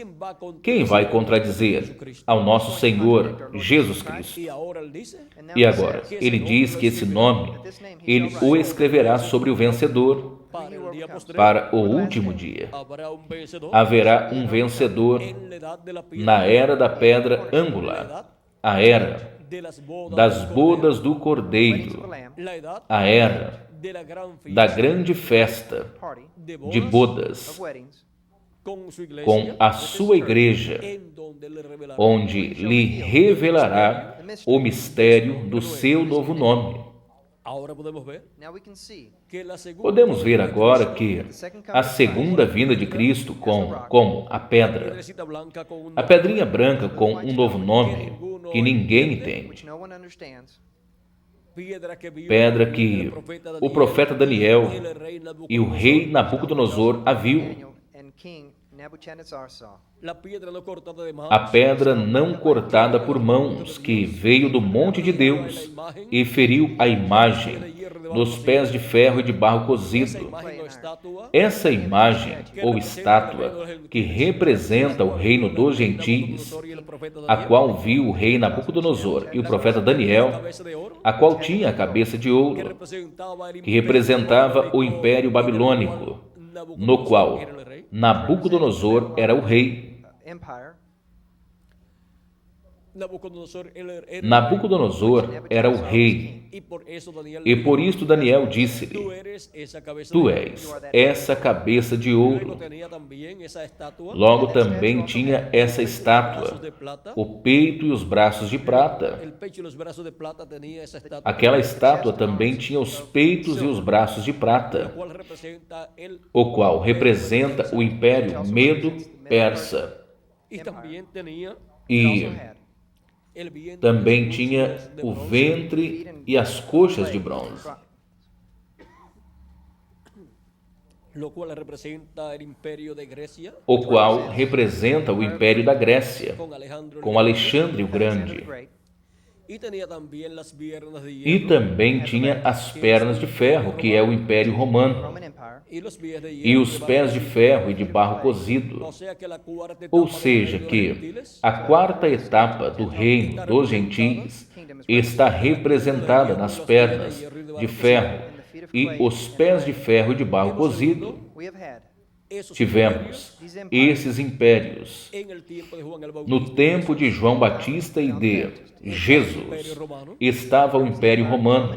quem vai contradizer ao nosso Senhor Jesus Cristo? E agora, ele diz que esse nome, ele o escreverá sobre o vencedor para o último dia. Haverá um vencedor na era da pedra angular, a era das bodas do Cordeiro, a era da grande festa de bodas, com a sua igreja, onde lhe revelará o mistério do seu novo nome. Podemos ver agora que a segunda vinda de Cristo como a pedrinha branca com um novo nome que ninguém entende, pedra que o profeta Daniel e o rei Nabucodonosor a viu. A pedra não cortada por mãos, que veio do monte de Deus e feriu a imagem dos pés de ferro e de barro cozido. Essa imagem ou estátua que representa o reino dos gentios, a qual viu o rei Nabucodonosor e o profeta Daniel, a qual tinha a cabeça de ouro, que representava o império babilônico, no qual Nabucodonosor era o rei. Nabucodonosor era o rei, e por isso Daniel disse-lhe: tu és essa cabeça de ouro. Logo também tinha essa estátua, o peito e os braços de prata. Aquela estátua também tinha os peitos e os braços de prata, o qual representa o império Medo-Persa. E também tinha o ventre e as coxas de bronze, o qual representa o império da Grécia, com Alexandre o Grande. E também tinha as pernas de ferro, que é o Império Romano, e os pés de ferro e de barro cozido. Ou seja, que a quarta etapa do reino dos gentios está representada nas pernas de ferro e os pés de ferro e de barro cozido. Tivemos esses impérios no tempo de João Batista e de Jesus. Estava o Império Romano,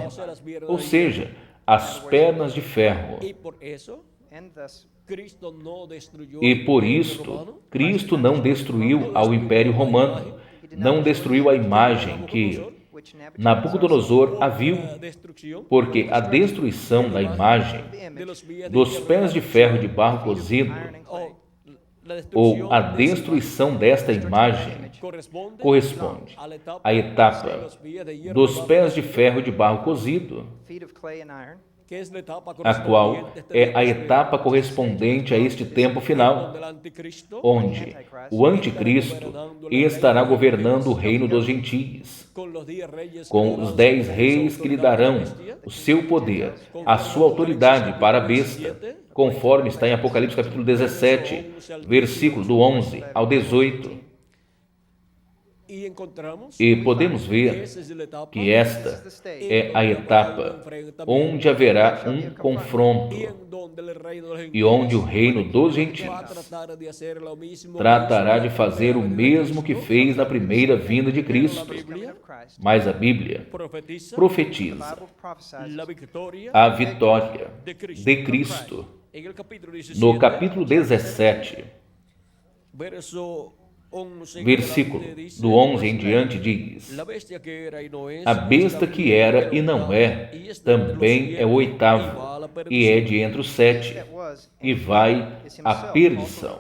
ou seja, as pernas de ferro. E por isto, Cristo não destruiu ao Império Romano, não destruiu a imagem que Nabucodonosor a viu, porque a destruição da imagem dos pés de ferro de barro cozido, ou a destruição desta imagem, corresponde à etapa dos pés de ferro de barro cozido, a qual é a etapa correspondente a este tempo final, onde o anticristo estará governando o reino dos gentios, com os 10 reis que lhe darão o seu poder, a sua autoridade para a besta, conforme está em Apocalipse capítulo 17, versículo do 11 ao 18. E podemos ver que esta é a etapa onde haverá um confronto e onde o reino dos gentios tratará de fazer o mesmo que fez na primeira vinda de Cristo. Mas a Bíblia profetiza a vitória de Cristo. No capítulo 17, versículo do 11 em diante diz: a besta que era e não é, também é o oitavo, e é de entre os 7, e vai à perdição.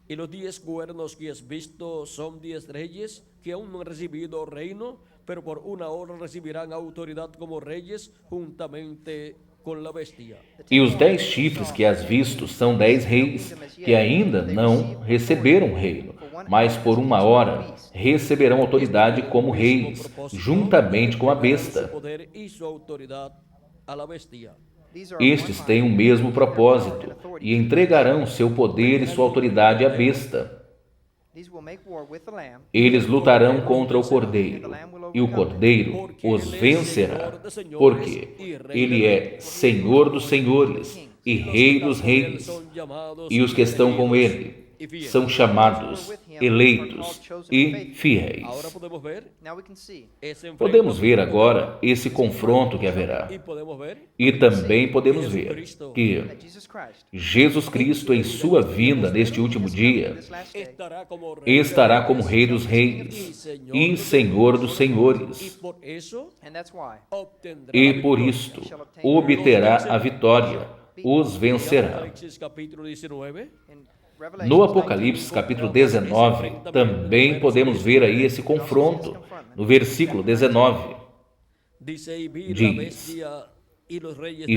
Y los 10 cuernos que has visto son 10 reyes que aún no han recibido reino, pero por una hora recibirán autoridad como reyes juntamente con la bestia. E os 10 chifres que has visto são 10 reis que ainda não receberam reino, mas por uma hora receberão autoridade como reis, juntamente com a besta. Estes têm o mesmo propósito e entregarão seu poder e sua autoridade à besta. Eles lutarão contra o Cordeiro, e o Cordeiro os vencerá, porque ele é Senhor dos senhores e Rei dos reis, e os que estão com ele são chamados, eleitos e fiéis. Podemos ver agora esse confronto que haverá. E também podemos ver que Jesus Cristo, em sua vinda neste último dia, estará como Rei dos reis e Senhor dos senhores. E por isto obterá a vitória, os vencerá. No Apocalipse capítulo 19, também podemos ver aí esse confronto. No versículo 19, diz: e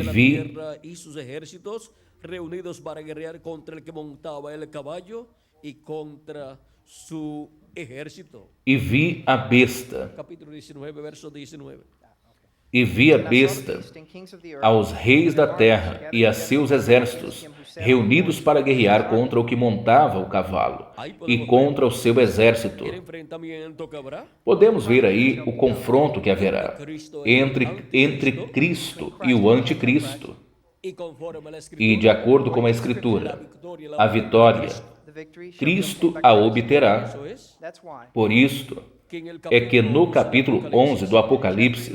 vi reunidos para guerrear contra el que montaba el caballo y contra su ejército. E vi a besta. Capítulo 19, verso 19. E vi a besta, aos reis da terra e a seus exércitos, reunidos para guerrear contra o que montava o cavalo e contra o seu exército. Podemos ver aí o confronto que haverá entre Cristo e o anticristo. E de acordo com a Escritura, a vitória, Cristo a obterá. Por isto é que no capítulo 11 do Apocalipse,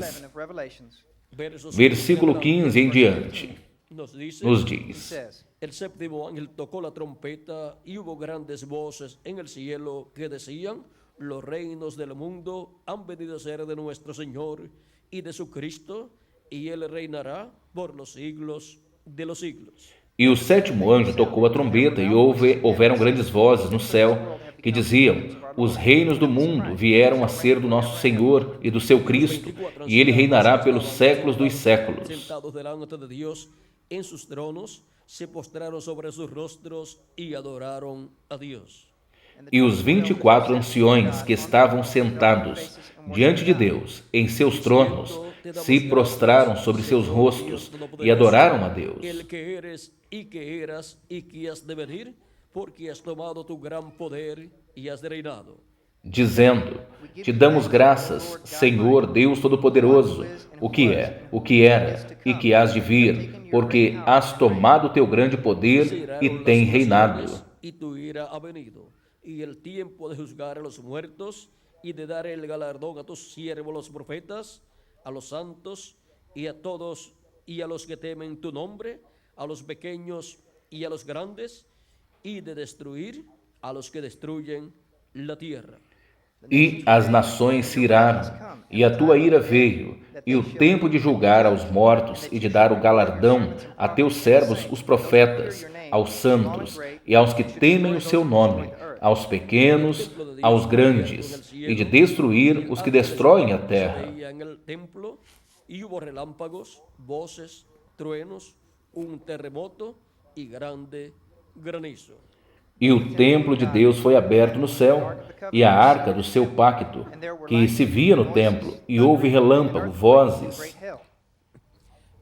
versículo 15 em diante, nos diz: el séptimo ángel tocó la trompeta y hubo grandes voces en el cielo que decían: los reinos del mundo han venido a ser de nuestro Señor y de su Cristo, y él reinará por los siglos de los siglos. E o sétimo anjo tocou a trombeta e houveram grandes vozes no céu que diziam: os reinos do mundo vieram a ser do nosso Senhor e do seu Cristo, e ele reinará pelos séculos dos séculos. Sentados delante de Dios en sus tronos, se postraron sobre sus rostros y adoraron a Dios. E os 24 anciões que estavam sentados diante de Deus em seus tronos se prostraram sobre seus rostos e adoraram a Deus. El que eres y que eras y que has de venir, porque has tomado tu gran poder y has reinado. Dizendo: te damos graças, Senhor Deus Todo-Poderoso, o que é, o que era e que hás de vir, porque has tomado teu grande poder e tem reinado. Y tu ira ha venido, y el tiempo de juzgar a los muertos y de dar el galardón a tus siervos los profetas, a los santos y a todos y a los que temen tu nombre, a los pequeños y a los grandes, y de destruir a los que destruyen la tierra. E as nações se iraram, e a tua ira veio, e o tempo de julgar aos mortos e de dar o galardão a teus servos os profetas, aos santos e aos que temem o seu nome, aos pequenos, aos grandes, e de destruir os que destroem a terra. E hubo relámpagos, voces, truenos, terremoto e grande granizo. E o templo de Deus foi aberto no céu, e a arca do seu pacto, que se via no templo, e houve relâmpago, vozes.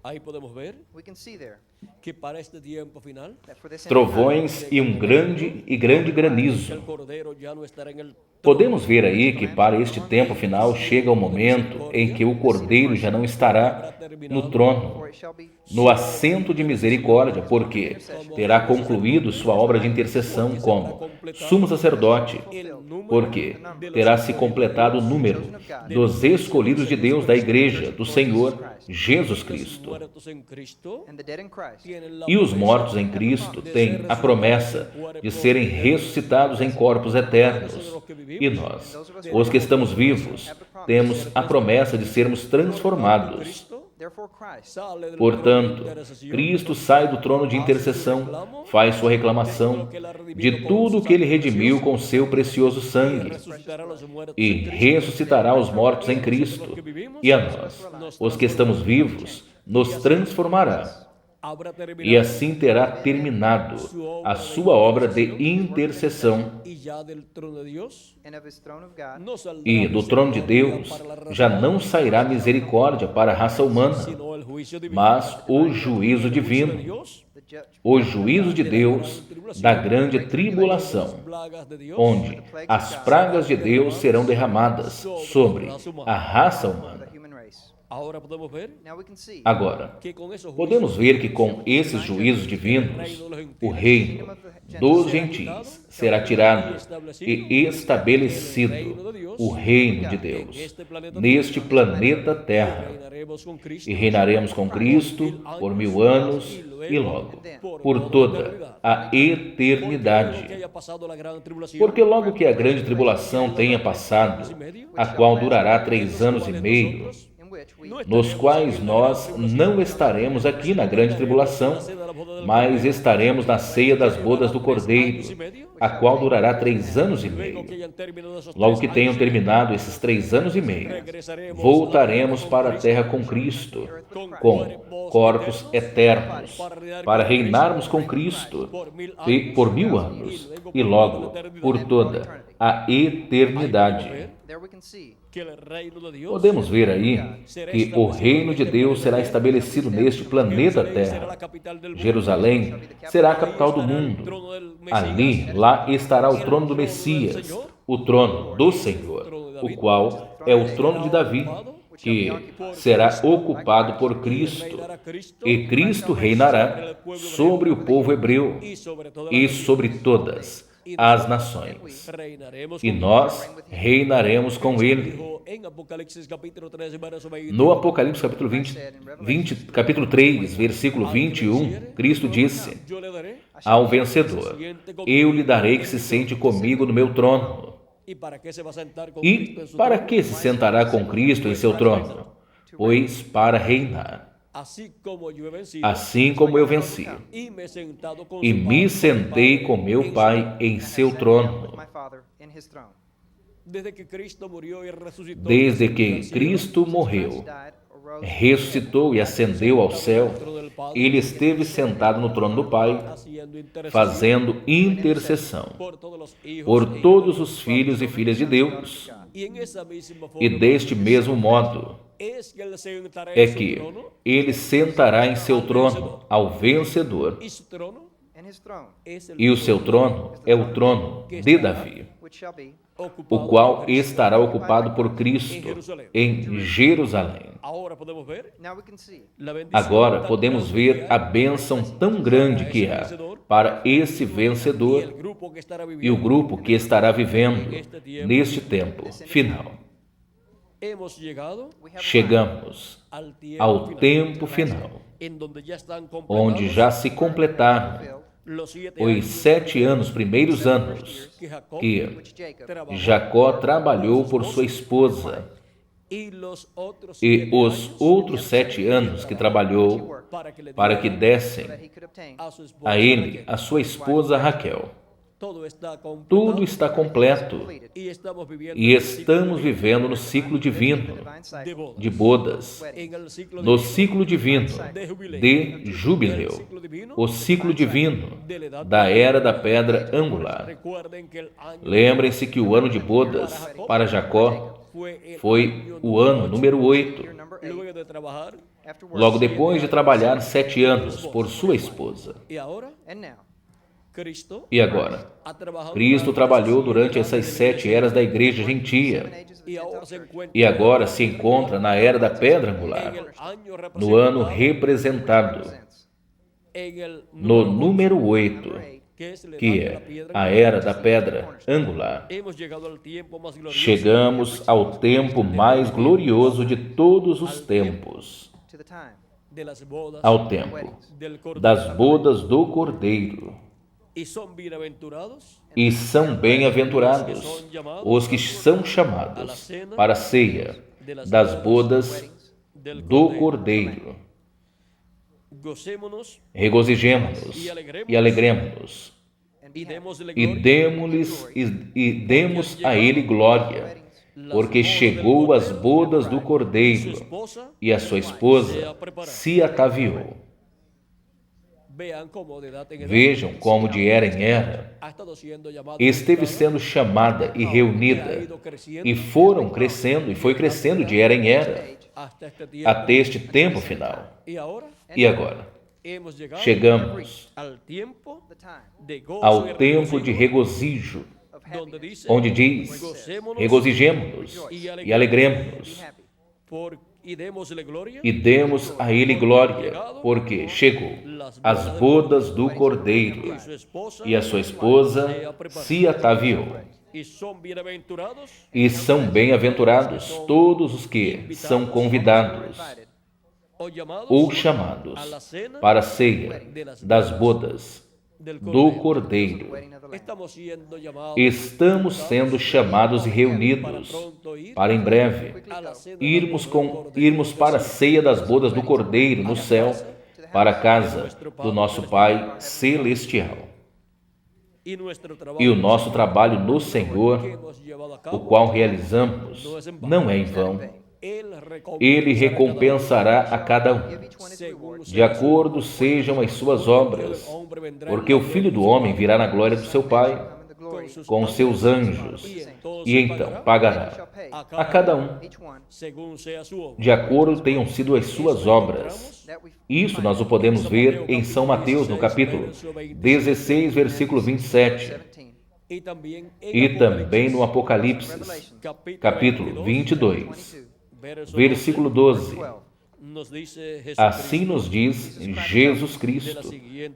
Aí podemos ver we can see there que para este tempo final, that for this end time, trovões e um grande granizo. el Cordero ya no estará en el Podemos ver aí que para este tempo final chega o momento em que o Cordeiro já não estará no trono, for it shall be no assento de misericórdia, porque terá concluído sua obra de intercessão como sumo sacerdote, porque terá se completado o número dos escolhidos de Deus da igreja, do Senhor Jesus Cristo. muertos en Cristo, and the dead in Christ. tienen la E os mortos em Cristo têm a promessa de serem ressuscitados em corpos eternos. E nós, os que estamos vivos, temos a promessa de sermos transformados. Therefore Christ sale del Portanto, trono de intercesión, Cristo sai do trono de intercessão, faz sua reclamação de tudo que ele redimiu com seu precioso sangue resucitará a los muertos e en Cristo, ressuscitará os mortos em Cristo. E a nós, os que estamos vivos, nos transformará. habrá terminado E assim terá terminado a sua obra de intercessão. y ya del trono de Dios and of his throne of God, no saldrá E do trono de Deus misericordia para la já raza não sairá misericórdia para a raça humana, sino el juicio divino. mas o juízo divino, Dios, the judge, o juízo de Deus da grande tribulação, plagas de Dios, onde as pragas de Deus serão derramadas sobre a raça humana. the human race. ahora podemos ver Now we can see Agora, que con esos podemos ver que com esses juízos divinos, o reino dos gentios será tirado e estabelecido o reino de Deus neste planeta Terra. reinaremos con Cristo E reinaremos com Cristo por 1000 anos e logo por toda a que eternidade. haya pasado la gran tribulación, Porque logo que a grande tribulação tenha passado, a qual durará 3 anos e meio, in which we nos quais nós não estaremos aqui na grande tribulação, mas estaremos na ceia das bodas do Cordeiro, a qual durará 3 anos e meio. que hayan terminado esos Logo que tenham terminado esses 3 anos e meio, voltaremos para a terra com Cristo, com corpos eternos, para reinarmos com Cristo por 1000 anos e logo por toda a eternidade. there we can see que el reino de Dios Podemos ver aí que o reino de Deus será estabelecido neste planeta será Terra. la capital del mundo. Jerusalém será a capital do mundo. Ali, lá estará o trono do Messias, o trono do Senhor, o qual é o trono de Davi, que será ocupado por Cristo. E Cristo reinará sobre o povo hebreu e sobre todas as nações. E nós reinaremos com ele. No Apocalipse capítulo capítulo 3, versículo 21, Cristo disse ao vencedor: eu lhe darei que se sente comigo no meu trono. E para que se sentará com Cristo em seu trono? Pois para reinar. Assim como eu venci, e me sentei com meu Pai em seu trono. my Father in his throne. Desde que Cristo murió y resucitó, Desde que Cristo morreu, Died, arose, ressuscitou e ascendeu ao céu, ele esteve sentado no trono do Pai, haciendo intercesión fazendo intercessão por todos los hijos por todos os filhos e filhas de Deus. y en esa misma E forma deste mesmo modo es que él se sentará é en su que trono ele sentará em seu trono ao vencedor, y su trono and his throne, es el e o seu trono é o trono de Davi, which shall be o qual estará ocupado por Cristo em Jerusalém. Ahora podemos ver now we can see la bendición Agora tan podemos grande ver a bênção tão grande que há para esse y el vencedor grupo que estará e o viviendo. grupo que estará vivendo neste tempo final. Hemos llegado Chegamos al tiempo ao final, tempo final, en donde ya están onde completados já se completaram los 7 os años 7 anos, primeiros anos, que Jacob que which Jacob trabajó Jacó trabalhou por sua esposa, y los otros e 7 os años outros 7 anos que trabalhou para que dessem that he could obtain. a su esposa a ele Raquel. a sua esposa Raquel. Todo está completado Tudo está completo y estamos viviendo e estamos vivendo no ciclo divino Divine cycle de bodas. de bodas, En el ciclo no divino ciclo divino de jubileu, o ciclo divino da era da pedra angular. Recuerden que el año Lembrem-se que o ano de bodas para Jacó Foi o ano número 8, year number 8, luego de trabajar, after work. logo depois de trabalhar 7 anos por sua esposa. y ahora And now, Cristo E agora? ha trabajado Cristo durante trabalhou esas durante 7 essas 7 eras da igreja gentia ages of the y ahora Gentile se church. encuentra e agora se encontra na era da pedra angular, en el año no ano representado representado en el no número 8, Number 8, que es el que edad de la é piedra a angular. era da pedra angular. Hemos llegado al tiempo más glorioso Chegamos ao tempo mais glorioso de todos os tempos, to the time de las bodas ao tempo del Cordero. das bodas do Cordeiro. Y son bienaventurados E são bem-aventurados os que são chamados para a ceia das bodas del do Cordero. Cordeiro. Gocémonos Regozijemo-nos e alegremo-nos y démosle e demos a Ele glória, porque chegou as bodas do su Cordeiro esposa. e a sua esposa se ataviou. Vean cómo de edad en edad Vejam como de era em era ha estado siendo llamada, esteve sendo chamada e reunida, e foram crescendo, e foi crescendo de era em era, hasta este tiempo. até este tempo final. Y ahora E agora? hemos llegado Chegamos al tiempo the time de gozo y ao tempo de regocijo, regozijo, of donde happiness. dice, onde diz: gocémonos regozijemo-nos e alegremo-nos Be happy. y démosle gloria, e demos a Ele glória, porque chegou as bodas do Cordeiro y su esposa, e a sua esposa se ataviou. y son bienaventurados E são bem-aventurados todos os que são convidados Invited o llamados ou chamados para a ceia das bodas del do Cordero. Cordeiro. wedding of the Lamb. Estamos siendo llamados Estamos sendo chamados e reunidos para em breve a la cena irmos para a ceia das bodas do Cordeiro no céu, para a casa do nosso Pai Celestial. y nuestro trabajo E o nosso trabalho no que Senhor, hemos llevado a o cabo, qual realizamos, não é em vão. Ele recompensará a cada um, Give each one his reward. de acordo sejam as suas obras, porque o Filho do Homem virá na glória do seu Pai, Come in the glory. com seus anjos, e então pagará a cada um, Each one según sea su obra. de acordo tenham sido as suas obras. that we Isso nós o podemos ver em São Mateus, no capítulo 16, versículo 27, 17. Y también e também no Apocalipse, capítulo 22, versículo 12. 12. nos dice Assim nos diz Jesus Cristo,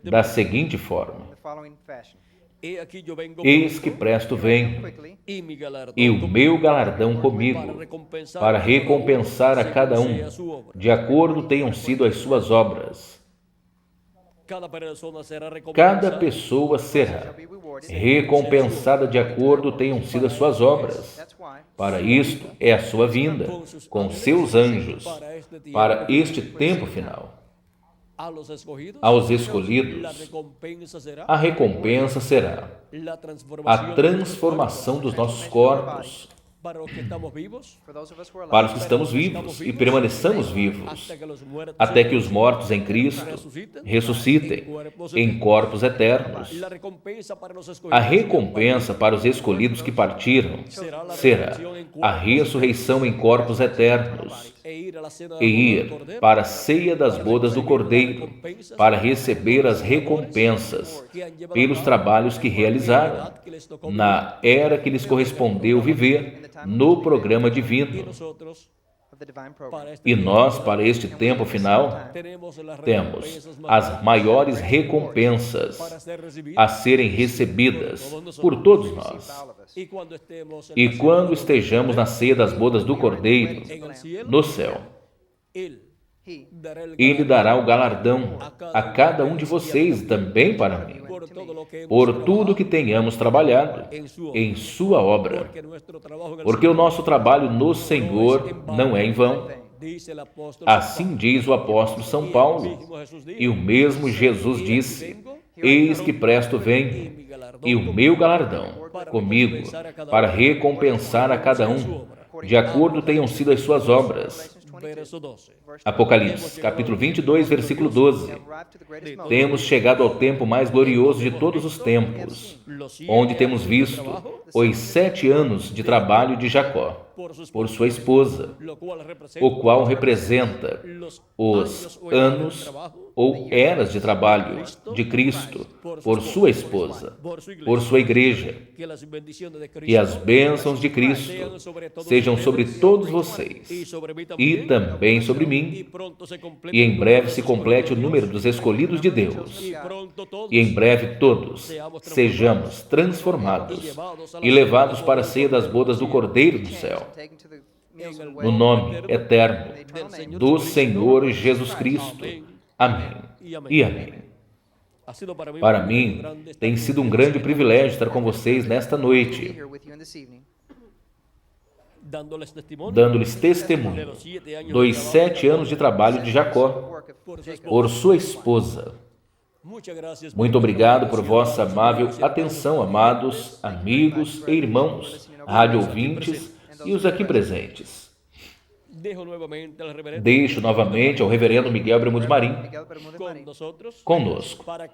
da seguinte forma: The following fashion. He aquí yo vengo Eis que presto venho, Quickly, y mi galardón e o conmigo, meu galardão comigo, para recompensar a cada um, de acordo tenham sido as suas obras. Cada persona será Cada recompensada pessoa será shall be rewarded. recompensada de acordo tenham sido as suas obras. That's why Para isto é a sua vinda, com seus anjos, para este tempo final. a los escogidos, Aos la escolhidos, recompensa será a recompensa será la a transformación transformação dos nossos corpos, para los que estamos vivos, for those of us who are para alive, os que estamos vivos e permaneçamos vivos, hasta que los muertos até que os mortos em Cristo ressuscitem em corpos eternos. la recompensa para los A escogidos recompensa para os escolhidos que partiram será a ressurreição em corpos eternos e ir a la cena e ir del Cordero, para a ceia das bodas do Cordeiro, para receber as recompensas pelos trabalhos que realizaram que les tocó na era que lhes correspondeu viver no programa divino. nosotros of the divine program. para este E nós, para este tempo final, tenemos las temos recompensas más as maiores recompensas para ser recibidas a serem recebidas por todos nós. All of us. y cuando estemos en E la quando estejamos na ceia das bodas do Cordeiro, en el cielo, no céu, él He, dará el Ele dará o galardão a cada um de vocês, também para mim, por todo lo que hemos por tudo que tenhamos trabalhado em sua obra. que nuestro trabajo en el Porque o nosso trabalho no Senhor não é em vão. dice el apóstol Assim diz o apóstolo São Paulo. mismo Jesús dijo, E o mesmo Jesus disse: Eis que presto venho, e o meu galardão comigo, para recompensar a cada um, de acordo tenham sido as suas obras. verso 12. Apocalipse, capítulo 22, versículo 12. Temos chegado ao tempo mais glorioso de todos os tempos, onde temos visto os 7 anos de trabalho de Jacó por sua esposa, o qual representa os anos ou eras de trabalho de Cristo por sua esposa, por sua igreja. E as bênçãos de Cristo sejam sobre todos vocês e também sobre mim, e em breve se complete o número dos escolhidos de Deus, e em breve todos sejamos transformados e levados para a ceia das bodas do Cordeiro do céu, no nome eterno do Senhor Jesus Cristo. Amém e amém. Para mim, tem sido um grande privilégio estar com vocês nesta noite, dando-lhes testemunho dos 7 anos de trabalho de Jacó por sua esposa. Muito obrigado por vossa amável atenção, amados amigos e irmãos, rádio ouvintes e os aqui presentes. Deixo novamente ao reverendo Miguel Bermudes Marim conosco, para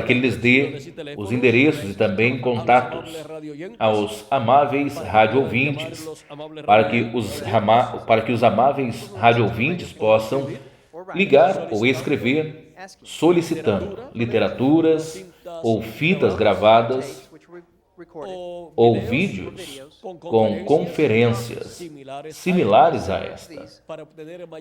que ele lhes dê os endereços e também contatos aos amáveis rádio ouvintes, para que os amáveis rádio ouvintes possam ligar ou escrever solicitando literaturas ou fitas gravadas ou vídeos com conferências similares a esta,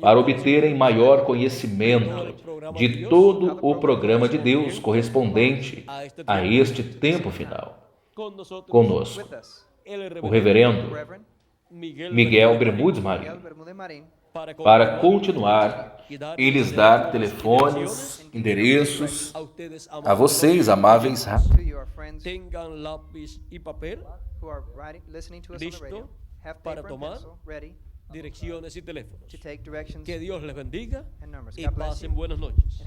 para obterem maior conhecimento de todo o programa de Deus correspondente a este tempo final. Conosco, o reverendo Miguel Bermudes Marim, para continuar e lhes dar telefones, endereços a vocês, amáveis. Tengan lápiz y papel listo para tomar direcciones y teléfonos. Que Dios les bendiga y pasen buenas noches.